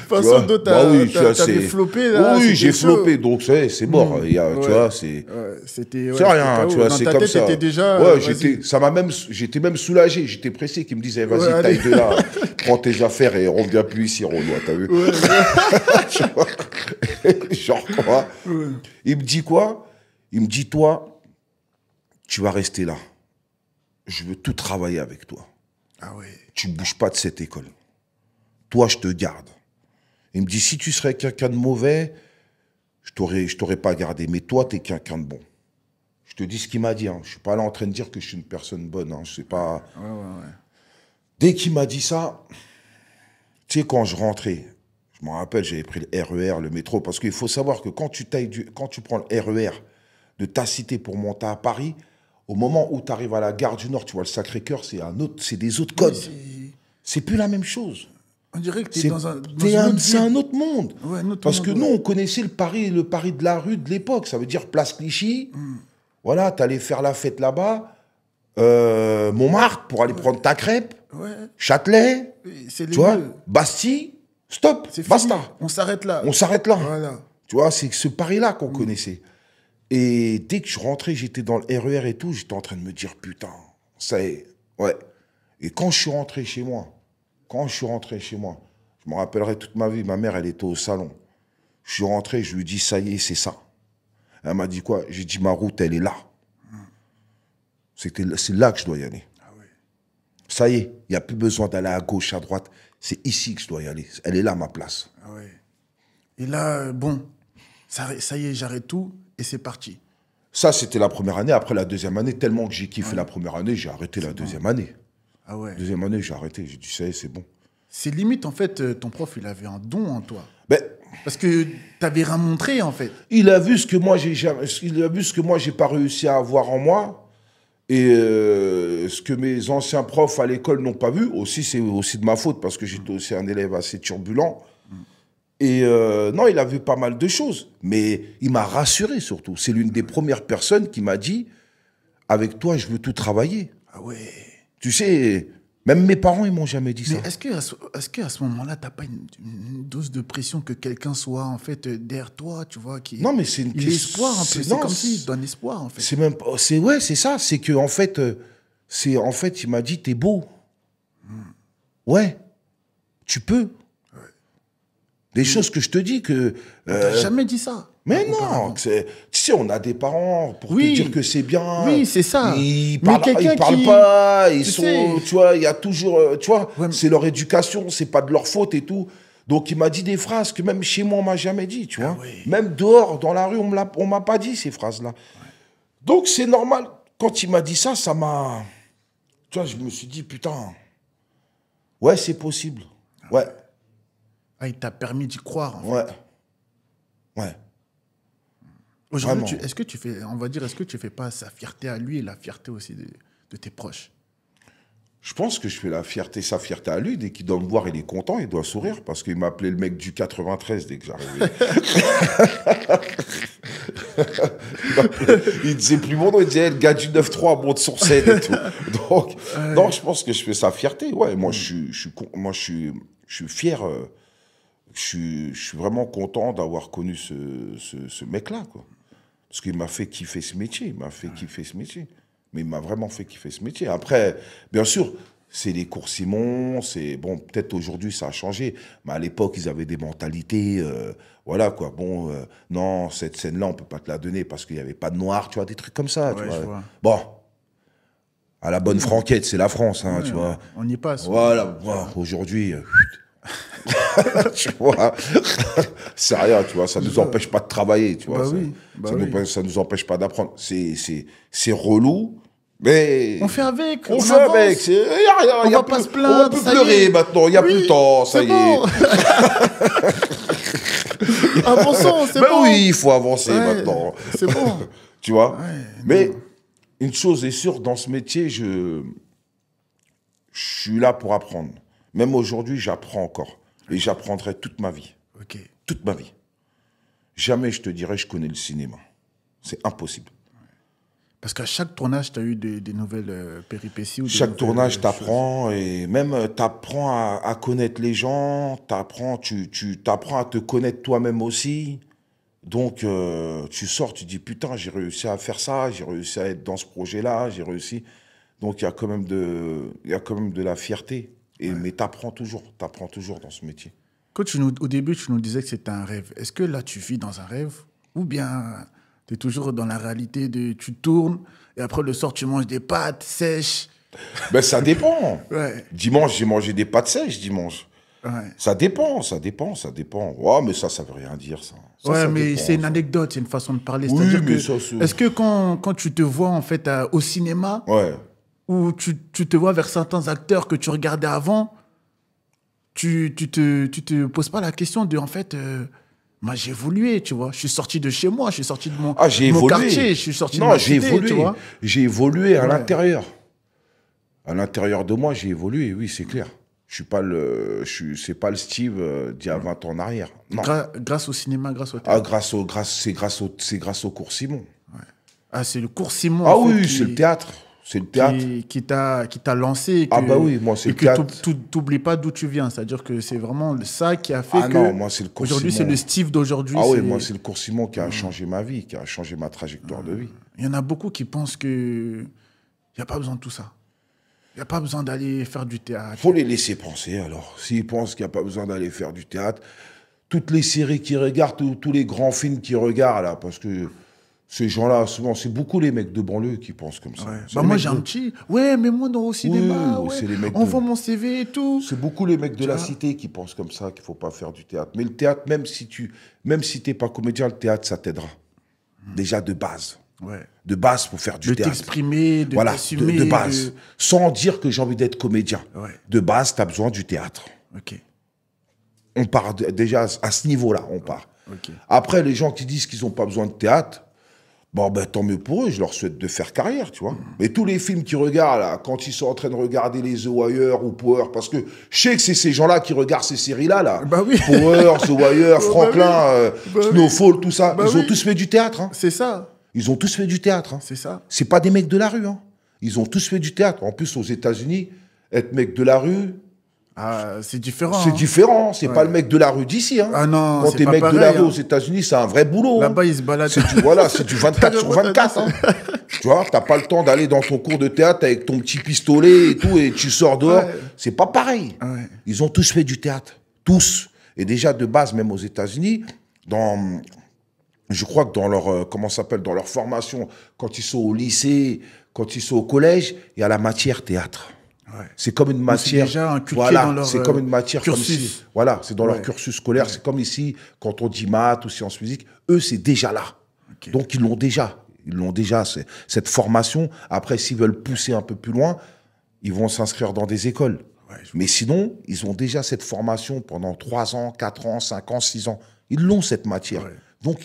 S2: façon, t'avais floppé, là.
S1: Oui, j'ai floppé, donc c'est mort. Tu vois, c'est rien, tu vois, c'est comme ça.
S2: Déjà,
S1: j'étais même soulagé, j'étais pressé qu'il me disait, vas-y, taille de là, prends tes affaires et reviens plus ici, Renoir, t'as vu? Genre quoi? Il me dit quoi? Il me dit, toi, tu vas rester là. Je veux tout travailler avec toi.
S2: Ah ouais.
S1: Tu ne bouges pas de cette école. Toi, je te garde. Il me dit, si tu serais quelqu'un de mauvais, je t'aurais pas gardé. Mais toi, tu es quelqu'un de bon. Je te dis ce qu'il m'a dit. Hein. Je ne suis pas là en train de dire que je suis une personne bonne. Hein. Je sais pas...
S2: Ouais.
S1: Dès qu'il m'a dit ça, tu sais, quand je rentrais, je me rappelle, j'avais pris le RER, le métro, parce qu'il faut savoir que quand tu prends le RER de ta cité pour monter à Paris, au moment où tu arrives à la gare du Nord, tu vois le Sacré-Cœur, c'est des autres codes. C'est plus la même chose.
S2: On dirait que tu es dans un
S1: c'est un autre monde.
S2: Ouais,
S1: parce que nous, on connaissait le Paris de la rue de l'époque. Ça veut dire Place Clichy. Voilà, tu allais faire la fête là-bas. Montmartre pour aller prendre ta crêpe. Châtelet. Tu vois, Bastille. Stop. Basta.
S2: Fini. On s'arrête là.
S1: Voilà. Tu vois, c'est ce Paris-là qu'on connaissait. Et dès que je rentrais, j'étais dans le RER et tout, j'étais en train de me dire, putain, ça y est, ouais. Et quand je suis rentré chez moi, je me rappellerai toute ma vie, ma mère, elle était au salon. Je suis rentré, je lui dis, ça y est, c'est ça. Elle m'a dit quoi? J'ai dit, ma route, elle est là. C'est là que je dois y aller.
S2: Ah ouais.
S1: Ça y est, il n'y a plus besoin d'aller à gauche, à droite. C'est ici que je dois y aller. Elle est là, ma place.
S2: Ah ouais. Et là, bon, ça y est, j'arrête tout. Et c'est parti.
S1: Ça, c'était la première année. Après la deuxième année, tellement que j'ai kiffé la première annie, j'ai arrêté la deuxième année.
S2: Ah ouais.
S1: Deuxième année, j'ai arrêté. J'ai dit, ça y est, c'est bon.
S2: C'est limite, en fait, ton prof, il avait un don en toi.
S1: Ben,
S2: parce que tu n'avais rien montré, en fait.
S1: Il a vu ce que moi, j'ai pas réussi à avoir en moi. Et ce que mes anciens profs à l'école n'ont pas vu. Aussi, c'est aussi de ma faute, parce que j'étais aussi un élève assez turbulent. Et non, il a vu pas mal de choses, mais il m'a rassuré surtout. C'est l'une des premières personnes qui m'a dit, avec toi, je veux tout travailler.
S2: Ah ouais.
S1: Tu sais, même mes parents, ils m'ont jamais dit ça.
S2: Mais est-ce qu'à ce moment-là, t'as pas une dose de pression que quelqu'un soit en fait derrière toi, tu vois, qui
S1: non, mais c'est une
S2: l'espoir un peu. C'est comme s'il donne espoir en fait.
S1: C'est même pas, c'est ça. C'est que en fait, il m'a dit, t'es beau. Ouais, tu peux. Des choses que je te dis que...
S2: T'as jamais dit ça.
S1: Mais non, tu sais, on a des parents pour te dire que c'est bien.
S2: Oui, c'est ça.
S1: Ils parlent pas, ils sont... Tu vois, il y a toujours... Tu vois, c'est leur éducation, c'est pas de leur faute et tout. Donc, il m'a dit des phrases que même chez moi, on m'a jamais dit, tu vois. Même dehors, dans la rue, on m'a pas dit ces phrases-là. Donc, c'est normal. Quand il m'a dit ça, ça m'a... Tu vois, je me suis dit, putain, ouais, c'est possible. Ouais.
S2: Ah, il t'a permis d'y croire, en
S1: fait. Ouais.
S2: Aujourd'hui, est-ce que tu fais pas sa fierté à lui et la fierté aussi de tes proches?
S1: Je pense que je fais sa fierté à lui. Dès qu'il doit me voir, il est content, il doit sourire, parce qu'il m'appelait le mec du 93 dès que j'arrivais. Il disait plus mon nom, il disait, le gars du 9-3 monte sur scène et tout. Donc, non, je pense que je fais sa fierté. Ouais, moi, je suis fier. Je suis vraiment content d'avoir connu ce mec-là, quoi. Parce qu'il m'a fait kiffer ce métier. Mais il m'a vraiment fait kiffer ce métier. Après, bien sûr, c'est les cours Simon, c'est... Bon, peut-être aujourd'hui, ça a changé. Mais à l'époque, ils avaient des mentalités... voilà, quoi. Bon, non, cette scène-là, on ne peut pas te la donner parce qu'il n'y avait pas de noir, tu vois, des trucs comme ça, tu vois. Bon, à la bonne franquette, c'est la France, hein, tu vois.
S2: On y passe.
S1: Voilà, bon, aujourd'hui... tu vois, c'est rien, tu vois, ça ne nous empêche pas de travailler, tu vois, ça nous empêche pas d'apprendre. C'est relou, mais...
S2: On fait avec,
S1: on fait avance. Avec,
S2: on va pas se plaindre,
S1: on peut pleurer maintenant, il n'y a plus le temps, ça y est.
S2: Avançons, c'est bon.
S1: Oui, il faut avancer maintenant.
S2: C'est bon.
S1: Tu vois, mais une chose est sûre, dans ce métier, je suis là pour apprendre. Même aujourd'hui, j'apprends encore. Et j'apprendrai toute ma vie. Toute ma vie. Jamais je te dirai je connais le cinéma. C'est impossible.
S2: Parce qu'à chaque tournage, tu as eu des nouvelles péripéties. Ou
S1: Chaque tournage, t'apprends, et même t'apprends à connaître les gens, tu t'apprends à te connaître toi-même aussi. Donc, tu sors, tu dis, putain, j'ai réussi à faire ça, j'ai réussi à être dans ce projet-là, j'ai réussi. Donc, il y a quand même de la fierté. Mais t'apprends toujours dans ce métier.
S2: Au début, tu nous disais que c'était un rêve. Est-ce que là, tu vis dans un rêve ou bien tu es toujours dans la réalité de tu tournes et après le soir, tu manges des pâtes sèches?
S1: Ben, ça dépend.
S2: Ouais.
S1: Dimanche, j'ai mangé des pâtes sèches, dimanche.
S2: Ouais.
S1: Ça dépend. Ouais, mais ça veut rien dire, ça.
S2: Ouais,
S1: ça
S2: mais
S1: dépend,
S2: c'est une
S1: ça.
S2: anecdote, c'est une façon de parler.
S1: Oui,
S2: C'est-à-dire
S1: mais
S2: que,
S1: ça, c'est...
S2: est-ce que quand tu te vois en fait au cinéma,
S1: Ouais.
S2: ou tu te vois vers certains acteurs que tu regardais avant, tu te poses pas la question de, en fait, moi j'ai évolué, tu vois. Je suis sorti de chez moi, je suis sorti de mon,
S1: J'ai
S2: mon
S1: évolué.
S2: quartier, je suis sorti de
S1: Non,
S2: ma
S1: j'ai
S2: cité,
S1: évolué.
S2: tu vois.
S1: J'ai évolué à
S2: Ouais.
S1: l'intérieur. À l'intérieur de moi, j'ai évolué, oui, c'est clair. C'est pas le Steve d'il y a 20 ans en arrière. Non.
S2: Grâce au cinéma, grâce au théâtre.
S1: C'est grâce au cours Simon.
S2: Ah, c'est le cours Simon.
S1: Ah
S2: en fait,
S1: oui, c'est le théâtre. C'est le théâtre.
S2: qui t'a lancé. Et
S1: Ah bah oui, moi, c'est le théâtre.
S2: tu n'oublies pas d'où tu viens. C'est-à-dire que c'est vraiment ça qui a fait
S1: Ah
S2: que
S1: non, moi, c'est le cours
S2: aujourd'hui, c'est
S1: Simon.
S2: le Steve d'aujourd'hui.
S1: Ah oui, moi, c'est le cours Simon qui a changé ma vie, qui a changé ma trajectoire de vie.
S2: Il y en a beaucoup qui pensent qu'il n'y a pas besoin de tout ça. Il n'y a pas besoin d'aller faire du théâtre.
S1: Faut les laisser penser, alors. S'ils pensent qu'il n'y a pas besoin d'aller faire du théâtre, toutes les séries qu'ils regardent, tous les grands films qu'ils regardent, là, parce que ces gens-là, souvent, c'est beaucoup les mecs de banlieue qui pensent comme ça.
S2: Ouais.
S1: C'est
S2: Bah
S1: les
S2: moi,
S1: mecs
S2: j'ai
S1: de-
S2: un petit. Ouais, mais moi, au cinéma,
S1: oui,
S2: ouais,
S1: c'est les mecs
S2: envoie
S1: de-
S2: mon CV et tout.
S1: C'est beaucoup les mecs de la
S2: vois.
S1: cité qui pensent comme ça, qu'il ne faut pas faire du théâtre. Mais le théâtre, même si tu n'es pas comédien, le théâtre, ça t'aidera. Déjà de base.
S2: Ouais.
S1: De base pour faire du
S2: De
S1: théâtre.
S2: t'exprimer, de
S1: Voilà,
S2: t'assumer.
S1: de base. Sans dire que j'ai envie d'être comédien.
S2: Ouais.
S1: De base, tu as besoin du théâtre.
S2: Ok.
S1: On part déjà à ce niveau-là, on part.
S2: Ok.
S1: Après, les gens qui disent qu'ils n'ont pas besoin de théâtre, bon, ben, tant mieux pour eux, je leur souhaite de faire carrière, tu vois. Mais tous les films qu'ils regardent, là, quand ils sont en train de regarder les The Wire ou Power, parce que je sais que c'est ces gens-là qui regardent ces séries-là, là.
S2: Bah oui.
S1: Power, The Wire, Franklin,
S2: Bah oui.
S1: Snowfall, tout ça,
S2: Bah
S1: ils ont
S2: oui.
S1: tous fait du théâtre, hein.
S2: C'est ça.
S1: Ils ont tous fait du théâtre, hein.
S2: C'est ça.
S1: C'est pas des mecs de la rue, hein. Ils ont tous fait du théâtre. En plus, aux États-Unis, être mec de la rue,
S2: Ah, c'est différent.
S1: c'est
S2: hein.
S1: différent. C'est pas le mec de la rue d'ici, hein.
S2: Ah non,
S1: Quand
S2: c'est
S1: t'es
S2: pas
S1: mec de
S2: pareil,
S1: la rue
S2: hein.
S1: aux États-Unis, c'est un vrai boulot.
S2: Là-bas,
S1: hein.
S2: ils se baladent.
S1: C'est du 24 sur 24. Hein. Tu vois, t'as pas le temps d'aller dans ton cours de théâtre avec ton petit pistolet et tout, et tu sors dehors.
S2: Ouais.
S1: C'est pas pareil.
S2: Ouais.
S1: Ils ont tous fait du théâtre. Tous. Et déjà, de base, même aux États-Unis, je crois que dans leur, comment ça s'appelle, dans leur formation, quand ils sont au lycée, quand ils sont au collège, il y a la matière théâtre.
S2: Ouais.
S1: C'est comme une matière.
S2: déjà inculqué
S1: voilà,
S2: dans leur,
S1: c'est comme une matière
S2: cursus.
S1: comme ici. Voilà, c'est dans
S2: Ouais.
S1: leur cursus scolaire. C'est comme ici, quand on dit maths ou sciences physiques, eux, c'est déjà là.
S2: Ok.
S1: Donc, ils l'ont déjà. Ils l'ont déjà, cette formation. Après, s'ils veulent pousser un peu plus loin, ils vont s'inscrire dans des écoles.
S2: Ouais,
S1: Mais sinon, ils ont déjà cette formation pendant 3 ans, 4 ans, 5 ans, 6 ans. Ils l'ont, cette matière.
S2: Ouais.
S1: Donc,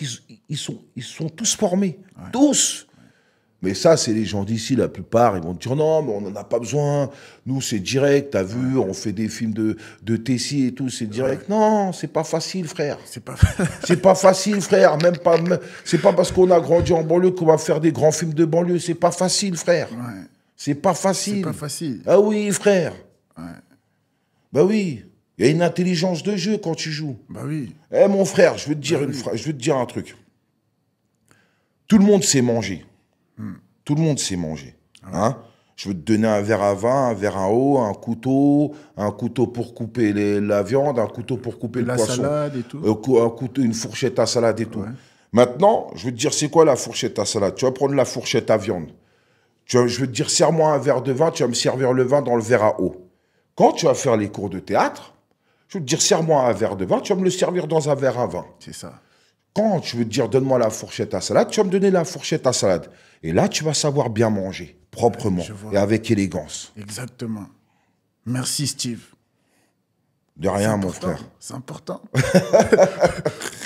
S1: ils sont tous formés. Tous. Mais ça, c'est les gens d'ici, la plupart, ils vont te dire non, mais on n'en a pas besoin. Nous, c'est direct, t'as vu, on fait des films de Tessie et tout, c'est direct. Non, c'est pas facile, frère.
S2: C'est pas.
S1: C'est pas facile, frère. C'est pas parce qu'on a grandi en banlieue qu'on va faire des grands films de banlieue. C'est pas facile, frère.
S2: Ouais.
S1: C'est pas facile.
S2: C'est pas facile.
S1: Ah oui, frère.
S2: Ouais.
S1: Bah oui. Il y a une intelligence de jeu quand tu joues.
S2: Bah oui.
S1: Eh, mon frère, je veux te dire un truc. Tout le monde sait manger. Tout le monde sait manger. Hein? Je veux te donner un verre à vin, un verre à eau, un couteau pour couper la viande, un couteau pour couper le poisson.
S2: La salade et tout.
S1: Un couteau, une fourchette à salade et tout.
S2: Ouais.
S1: Maintenant, je veux te dire, c'est quoi la fourchette à salade? Tu vas prendre la fourchette à viande. Je veux te dire, serre-moi un verre de vin, tu vas me servir le vin dans le verre à eau. Quand tu vas faire les cours de théâtre, je veux te dire, serre-moi un verre de vin, tu vas me le servir dans un verre à vin.
S2: C'est ça.
S1: Quand je veux te dire, donne-moi la fourchette à salade, tu vas me donner la fourchette à salade. Et là, tu vas savoir bien manger, proprement,
S2: Je vois.
S1: et avec élégance.
S2: Exactement. Merci, Steve.
S1: De rien,
S2: C'est
S1: mon
S2: important,
S1: frère.
S2: C'est important.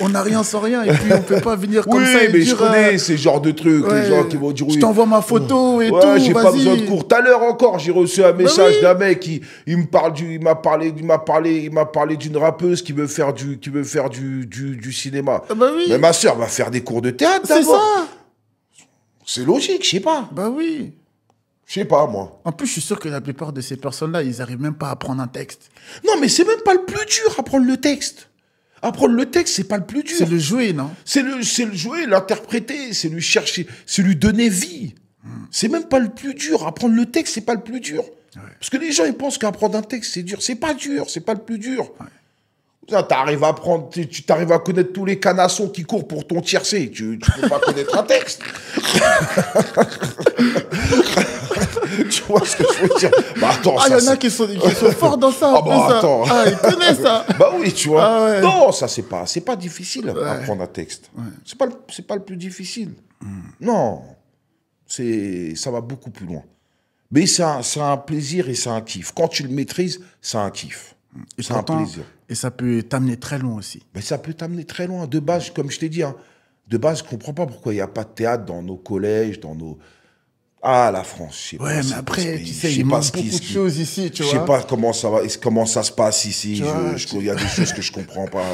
S2: On n'a rien sans rien et puis on peut pas venir comme
S1: Oui,
S2: ça et
S1: mais
S2: dire.
S1: je connais ces genres de trucs,
S2: ouais,
S1: les gens qui vont dire oui.
S2: je t'envoie ma photo et
S1: Ouais,
S2: tout.
S1: j'ai pas
S2: vas-y.
S1: besoin de cours. Tout à l'heure encore, j'ai reçu un message
S2: oui.
S1: d'un mec il m'a parlé d'une rappeuse qui veut faire du cinéma.
S2: Ah bah oui.
S1: Mais ma sœur va faire des cours de théâtre
S2: C'est
S1: d'abord.
S2: ça.
S1: C'est logique, je sais pas.
S2: Bah oui.
S1: Je sais pas, moi.
S2: En plus, je suis sûr que la plupart de ces personnes-là, ils n'arrivent même pas à apprendre un texte.
S1: Non, mais c'est même pas le plus dur, apprendre le texte. Apprendre le texte, c'est pas le plus dur.
S2: C'est le jouer, non?
S1: C'est le jouer, l'interpréter, c'est lui chercher, c'est lui donner vie. C'est même pas le plus dur. Apprendre le texte, c'est pas le plus dur. Ouais. Parce que les gens, ils pensent qu'apprendre un texte, c'est dur. C'est pas dur, c'est pas le plus dur. Ouais. T'arrives à apprendre, tu t'arrives à connaître tous les canassons qui courent pour ton tiercé. Tu peux pas connaître un texte. Tu vois ce que je veux dire? Bah attends,
S2: il y en a qui sont forts dans ça.
S1: Ah bah attends.
S2: Ah, ils connaissent ça.
S1: Bah oui, tu vois.
S2: Ah ouais.
S1: Non, ça c'est pas difficile apprendre un texte. Ouais. C'est pas le plus difficile. Non, ça va beaucoup plus loin. Mais c'est un plaisir et c'est un kiff. Quand tu le maîtrises, c'est un kiff. C'est un plaisir.
S2: Et ça peut t'amener très loin aussi.
S1: Mais ça peut t'amener très loin. De base, comme je t'ai dit, de base, je ne comprends pas pourquoi il n'y a pas de théâtre dans nos collèges, dans nos... Ah, la France, je sais pas.
S2: Ouais, mais après, tu sais, il manque beaucoup de choses ici, tu vois.
S1: Je sais pas comment ça se passe ici. Il y a des choses que je comprends pas.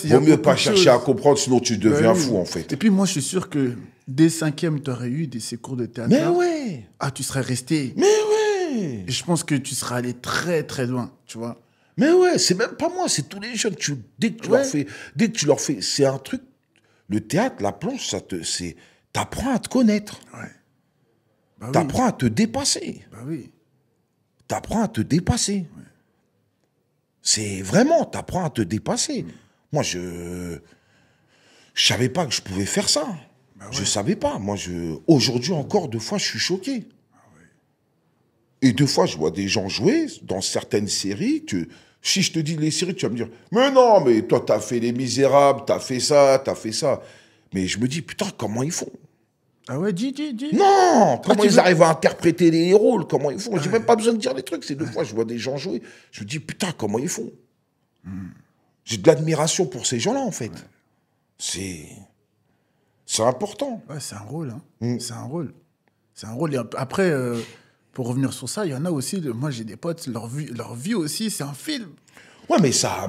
S1: Vaut mieux pas chercher à comprendre, sinon tu deviens fou, en fait.
S2: Et puis moi, je suis sûr que dès 5e, tu aurais eu ces cours de théâtre.
S1: Mais ouais.
S2: Ah, tu serais resté.
S1: Mais ouais.
S2: Et je pense que tu serais allé très, très loin, tu vois.
S1: Mais ouais, c'est même pas moi, c'est tous les jeunes. Dès que tu leur fais, c'est un truc. Le théâtre, la planche, t'apprends à te connaître. Ouais. Bah t'apprends à te dépasser.
S2: Bah oui.
S1: T'apprends à te dépasser. Ouais. C'est vraiment, t'apprends à te dépasser. Moi, je savais pas que je pouvais faire ça. Bah ouais. Je savais pas. Moi, aujourd'hui encore, deux fois, je suis choqué. Ah ouais. Et deux fois, je vois des gens jouer dans certaines séries que, si je te dis les séries, tu vas me dire, mais non, mais toi, t'as fait Les Misérables, t'as fait ça. Mais je me dis, putain, comment ils font?
S2: Ah ouais, dis.
S1: Non, comment ils arrivent à interpréter les rôles, comment ils font. J'ai même pas besoin de dire les trucs. C'est deux fois, je vois des gens jouer. Je me dis, putain, comment ils font. J'ai de l'admiration pour ces gens-là, en fait. Ouais. C'est important.
S2: Ouais, c'est un rôle. Hein. C'est un rôle. C'est un rôle. Et après, pour revenir sur ça, il y en a aussi, moi j'ai des potes, leur vie aussi, c'est un film.
S1: Ouais, mais ça...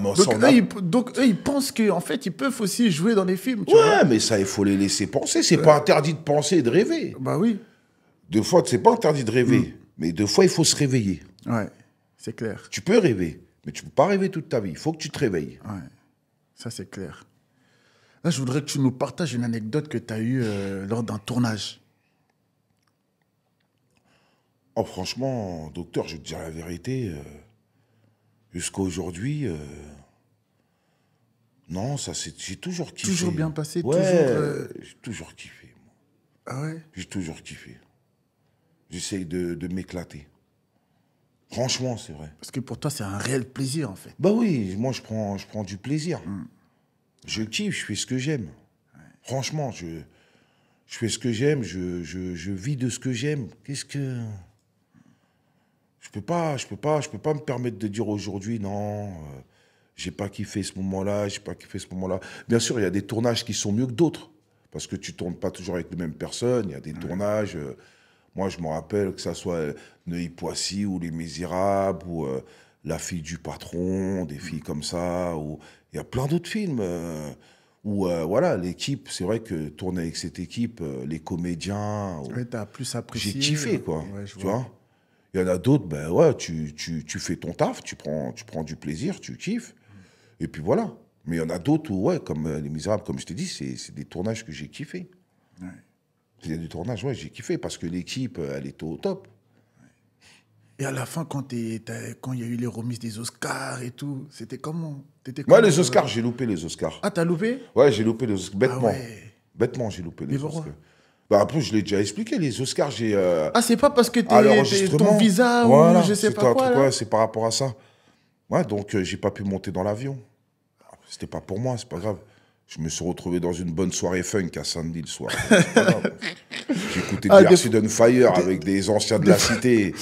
S2: Donc, eux, ils pensent qu'en fait, ils peuvent aussi jouer dans les films. Tu vois,
S1: mais ça, il faut les laisser penser. C'est pas interdit de penser et de rêver.
S2: Bah oui.
S1: Deux fois, c'est pas interdit de rêver. Mais deux fois, il faut se réveiller.
S2: Ouais, c'est clair.
S1: Tu peux rêver, mais tu peux pas rêver toute ta vie. Il faut que tu te réveilles.
S2: Ouais, ça c'est clair. Là, je voudrais que tu nous partages une anecdote que tu as eue lors d'un tournage.
S1: Oh, franchement, docteur, je vais te dire la vérité... Jusqu'à aujourd'hui, non, j'ai toujours kiffé.
S2: Toujours bien passé,
S1: ouais, j'ai toujours kiffé. Moi.
S2: Ah ouais?
S1: J'ai toujours kiffé. J'essaye de m'éclater. Franchement, c'est vrai.
S2: Parce que pour toi, c'est un réel plaisir, en fait.
S1: Bah oui, moi, je prends du plaisir. Je kiffe, je fais ce que j'aime. Ouais. Franchement, je fais ce que j'aime, je vis de ce que j'aime. Qu'est-ce que... Je peux pas me permettre de dire aujourd'hui, non, j'ai pas kiffé ce moment-là, j'ai pas kiffé ce moment-là. Bien sûr, il y a des tournages qui sont mieux que d'autres, parce que tu tournes pas toujours avec les mêmes personnes, il y a des tournages, moi je me rappelle que ça soit Neuilly-Poissy ou Les Misérables, ou La fille du patron, des filles comme ça, ou il y a plein d'autres films où, voilà, l'équipe, c'est vrai que tourner avec cette équipe, les comédiens,
S2: ouais, t'as plus apprécié.
S1: J'ai kiffé, quoi,
S2: ouais,
S1: tu vois. Il y en a d'autres, ben ouais, tu fais ton taf, tu prends du plaisir, tu kiffes, et puis voilà. Mais il y en a d'autres où, ouais, comme Les Misérables, comme je t'ai dit, c'est des tournages que j'ai kiffé. Ouais. C'est des tournages, ouais, j'ai kiffé, parce que l'équipe, elle était au top.
S2: Et à la fin, quand il y a eu les remises des Oscars et tout, c'était comment?
S1: Moi, les Oscars, j'ai loupé les Oscars.
S2: Ah, t'as loupé?
S1: Ouais, j'ai loupé les Oscars, bêtement.
S2: Ah ouais.
S1: Bêtement, j'ai loupé les Oscars. Bah après, je l'ai déjà expliqué, les Oscars, j'ai...
S2: Ah, c'est pas parce que ton visa ou je sais pas quoi,
S1: ouais, c'est par rapport à ça. Ouais, donc j'ai pas pu monter dans l'avion. C'était pas pour moi, c'est pas grave. Je me suis retrouvé dans une bonne soirée funk à Saint-Denis le soir. J'ai écouté du Earth, Wind & Fire avec des anciens de la cité.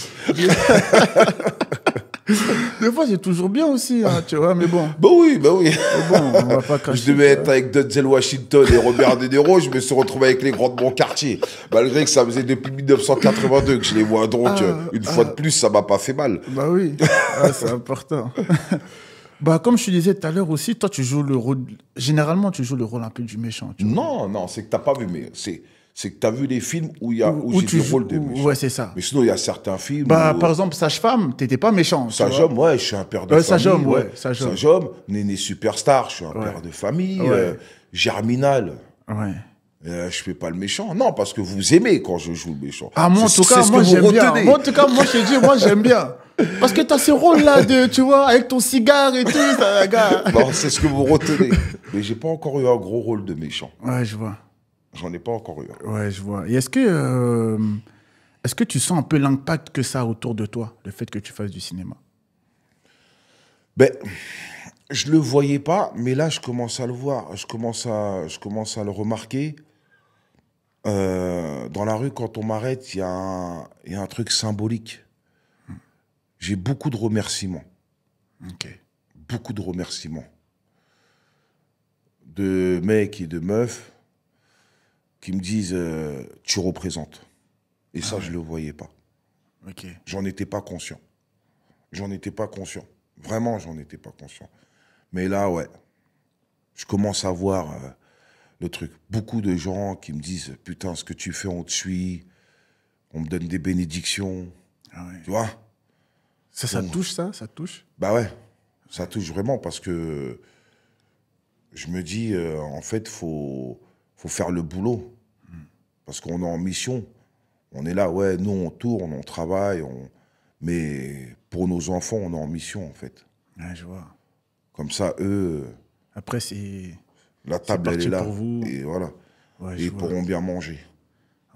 S2: Des fois, c'est toujours bien aussi, hein, tu vois, mais bon.
S1: Bah oui. Mais bon,
S2: on va pas cracher.
S1: Je devais être avec Denzel Washington et Robert De Niro, je me suis retrouvé avec les grands de mon quartier. Malgré que ça faisait depuis 1982 que je les vois, donc une fois de plus, ça m'a pas fait mal.
S2: Bah oui, c'est important. Bah, comme je te disais tout à l'heure aussi, toi, tu joues le rôle... Généralement, tu joues le rôle un peu du méchant. Tu vois.
S1: Non, c'est que t'as pas vu, mais C'est que tu as vu les films où j'ai des rôles de méchant.
S2: Ouais, c'est ça.
S1: Mais sinon, il y a certains films
S2: par exemple, Sage-Femme, t'étais pas méchant.
S1: Sage-Homme, ouais, je suis un père de famille.
S2: Sage-Homme, ouais.
S1: Sage-Homme, Néné Superstar, je suis un père de famille. Germinal.
S2: Ouais.
S1: Je fais pas le méchant. Non, parce que vous aimez quand je joue le méchant.
S2: Ah, moi, en tout cas, moi, j'aime bien. Moi, en tout cas, moi, je te dis, moi, j'aime bien. Parce que t'as ce rôle-là tu vois, avec ton cigare et tout, ça, gars.
S1: Non, c'est ce que vous retenez. Mais j'ai pas encore eu un gros rôle de méchant.
S2: Ouais, je vois.
S1: J'en ai pas encore eu un.
S2: Ouais, je vois. Et est-ce que tu sens un peu l'impact que ça a autour de toi, le fait que tu fasses du cinéma?
S1: Ben, je le voyais pas, mais là, je commence à le voir. Je commence à le remarquer. Dans la rue, quand on m'arrête, il y a un truc symbolique. J'ai beaucoup de remerciements.
S2: Ok.
S1: Beaucoup de remerciements. De mecs et de meufs qui me disent tu représentes. Et ça, je ne le voyais pas.
S2: Ok.
S1: J'en étais pas conscient. J'en étais pas conscient. Vraiment, j'en étais pas conscient. Mais là, ouais, je commence à voir le truc. Beaucoup de gens qui me disent putain, ce que tu fais, on te suit. On me donne des bénédictions.
S2: Ah ouais.
S1: Tu vois?
S2: Ça touche, ça? Ça touche?
S1: Bah ouais, ça touche vraiment parce que je me dis, en fait, faut faire le boulot. Parce qu'on est en mission. On est là, ouais, nous, on tourne, on travaille, mais pour nos enfants, on est en mission, en fait.
S2: Ouais, je vois.
S1: Comme ça, eux...
S2: Après, c'est...
S1: La table, elle est là.
S2: Pour vous.
S1: Et voilà.
S2: Ouais,
S1: et ils pourront bien manger.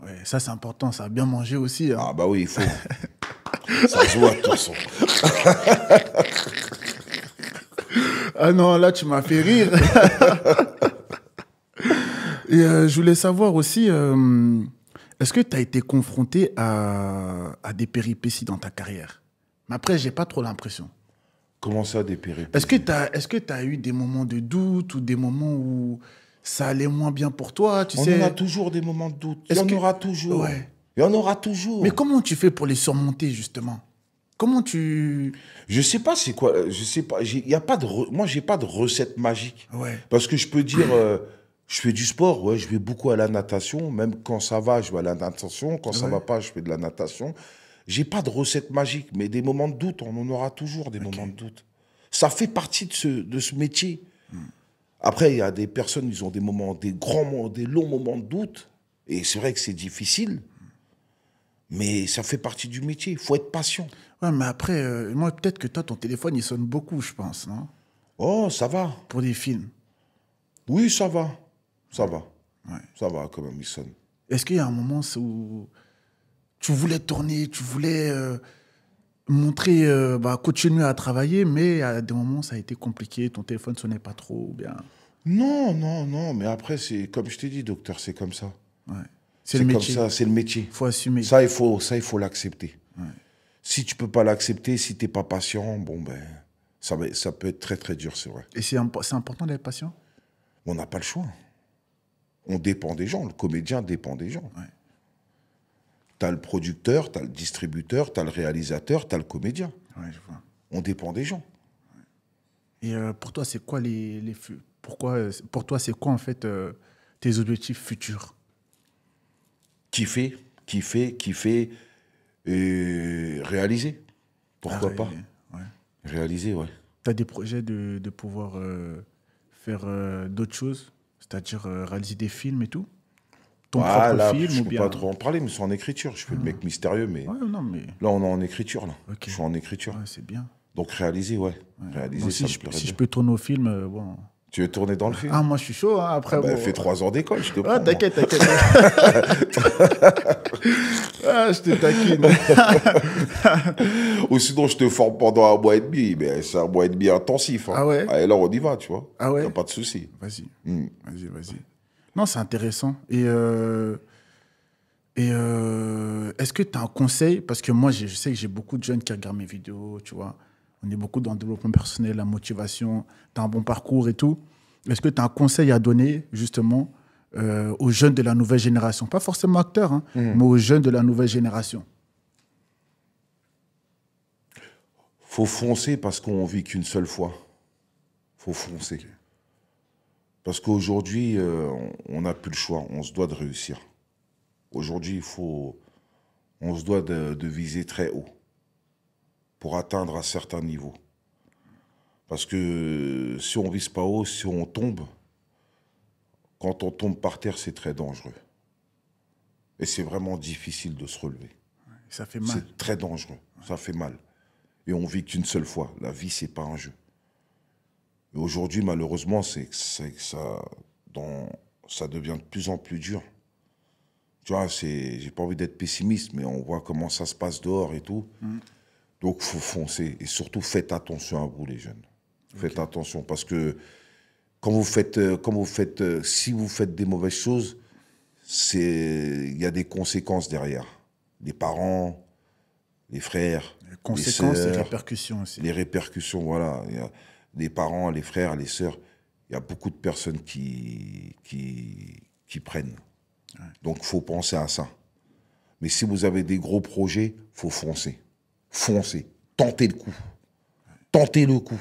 S2: Ouais, ça, c'est important, ça. Bien manger aussi. Hein.
S1: Ah bah oui, il faut. Ça se voit, de toute façon.
S2: Ah non, là, tu m'as fait rire. Et je voulais savoir aussi, est-ce que tu as été confronté à des péripéties dans ta carrière? Mais après, j'ai pas trop l'impression.
S1: Comment ça, des péripéties?
S2: Est-ce que tu as eu des moments de doute ou des moments où ça allait moins bien pour toi,
S1: On en a toujours des moments de doute. Il y en aura toujours.
S2: Ouais.
S1: Il y en aura toujours.
S2: Mais comment tu fais pour les surmonter, justement? Comment tu...
S1: Je sais pas c'est quoi. Je sais pas. Y a pas de moi, j'ai pas de recette magique.
S2: Ouais.
S1: Parce que je peux dire, je fais du sport. Ouais, je vais beaucoup à la natation. Même quand ça va, je vais à la natation. Quand ça va pas, je fais de la natation. J'ai pas de recette magique. Mais des moments de doute, on en aura toujours des moments de doute. Ça fait partie de ce métier. Après, il y a des personnes, ils ont des moments, des longs moments de doute. Et c'est vrai que c'est difficile. Mais ça fait partie du métier. Il faut être patient.
S2: Ouais, mais après, moi, peut-être que toi, ton téléphone, il sonne beaucoup, je pense, non?
S1: Oh, ça va.
S2: Pour des films.
S1: Oui, ça va. Ça va.
S2: Ouais.
S1: Ça va quand même, il sonne.
S2: Est-ce qu'il y a un moment où tu voulais tourner, tu voulais montrer, continuer à travailler, mais à des moments, ça a été compliqué, ton téléphone ne sonnait pas trop, ou bien...
S1: Non, non, non. Mais après, c'est comme je t'ai dit, docteur, c'est comme ça.
S2: Ouais.
S1: C'est le métier. Comme ça, c'est le métier.
S2: Il faut assumer.
S1: Ça, il faut l'accepter.
S2: Ouais.
S1: Si tu peux pas l'accepter, si tu n'es pas patient, bon, ben, ça peut être très, très dur, c'est vrai.
S2: Et c'est important d'être patient?
S1: On n'a pas le choix. On dépend des gens. Le comédien dépend des gens.
S2: Ouais.
S1: Tu as le producteur, tu as le distributeur, tu as le réalisateur, tu as le comédien.
S2: Ouais, je vois.
S1: On dépend des gens.
S2: Ouais. Et pour toi, c'est quoi pour toi, c'est quoi, en fait, tes objectifs futurs?
S1: Kiffer et réaliser. Pourquoi pas?
S2: Ouais.
S1: Réaliser, ouais.
S2: Tu as des projets de pouvoir faire d'autres choses? C'est-à-dire réaliser des films et tout? Ton propre
S1: là,
S2: film
S1: je
S2: ou
S1: peux
S2: bien...
S1: pas trop en parler, mais c'est en écriture. Je fais le mec mystérieux, mais...
S2: Ouais, non, mais...
S1: Là, on est en écriture, là.
S2: Okay.
S1: Je suis en écriture.
S2: Ouais, c'est bien.
S1: Donc réaliser, ouais. Réaliser,
S2: bon,
S1: ça
S2: si
S1: me plairait
S2: je
S1: bien.
S2: peux tourner au film, bon...
S1: Tu veux tourner dans le film?
S2: Ah, moi, je suis chaud, hein, après...
S1: Bon, fais 3 ans d'école, je te prends.
S2: Ah, t'inquiète. Ah, je te taquine.
S1: Ou sinon, je te forme pendant 1 mois et demi, mais c'est 1 mois et demi intensif. Hein.
S2: Ah ouais?
S1: Et là, on y va, tu vois.
S2: Ah ouais?
S1: T'as pas de souci.
S2: Vas-y. Vas-y. Non, c'est intéressant. Et est-ce que tu as un conseil? Parce que moi, je sais que j'ai beaucoup de jeunes qui regardent mes vidéos, tu vois. On est beaucoup dans le développement personnel, la motivation, tu as un bon parcours et tout. Est-ce que tu as un conseil à donner, justement, aux jeunes de la nouvelle génération? Pas forcément acteurs, hein, mais aux jeunes de la nouvelle génération.
S1: Faut foncer parce qu'on vit qu'une seule fois. Faut foncer. Parce qu'aujourd'hui, on n'a plus le choix. On se doit de réussir. Aujourd'hui, on se doit de viser très haut pour atteindre un certain niveau. Parce que si on ne vise pas haut, si on tombe, quand on tombe par terre, c'est très dangereux. Et c'est vraiment difficile de se relever.
S2: Ça fait mal.
S1: C'est très dangereux, ça fait mal. Et on vit qu'une seule fois. La vie, c'est pas un jeu. Et aujourd'hui, malheureusement, ça devient de plus en plus dur. Tu vois, j'ai pas envie d'être pessimiste, mais on voit comment ça se passe dehors et tout. Donc, il faut foncer. Et surtout, faites attention à vous, les jeunes. Faites attention, parce que si vous faites des mauvaises choses, il y a des conséquences derrière. Les parents, les frères,
S2: les conséquences
S1: les sœurs,
S2: et répercussions aussi.
S1: Les répercussions, voilà. Il y a les parents, les frères, les sœurs. Il y a beaucoup de personnes qui prennent. Ouais. Donc, il faut penser à ça. Mais si vous avez des gros projets, il faut foncer. Foncez. Tentez le coup. Ouais. Tentez le coup.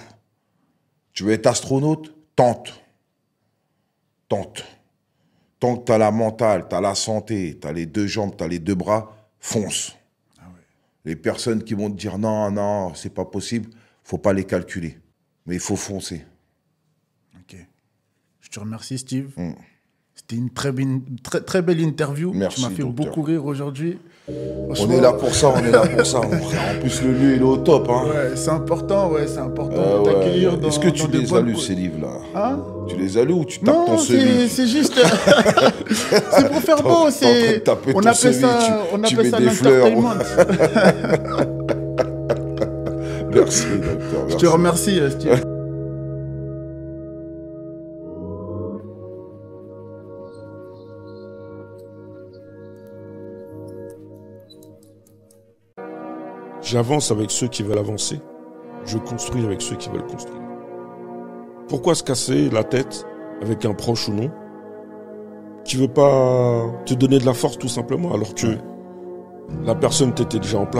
S1: Tu veux être astronaute? Tente. Tente. Tant que tu as la mentale, tu as la santé, tu as les 2 jambes, tu as les 2 bras, fonce. Ah ouais. Les personnes qui vont te dire non, c'est pas possible, faut pas les calculer. Mais il faut foncer.
S2: Ok. Je te remercie, Steve. C'était une très belle interview.
S1: Merci,
S2: tu m'as fait beaucoup rire aujourd'hui.
S1: On est là pour ça, En plus, le lieu, il est au top. Hein.
S2: Ouais, c'est important de t'accueillir dans.
S1: Est-ce que tu les as lus, ces livres-là?
S2: Hein?
S1: Tu les as lus ou tu tapes ton semis?
S2: Non, c'est juste. C'est pour faire beau. On appelle ça l'entertainment.
S1: Merci, docteur.
S2: Je te remercie, Steve.
S3: J'avance avec ceux qui veulent avancer. Je construis avec ceux qui veulent construire. Pourquoi se casser la tête avec un proche ou non qui veut pas te donner de la force tout simplement alors que la personne t'était déjà en place?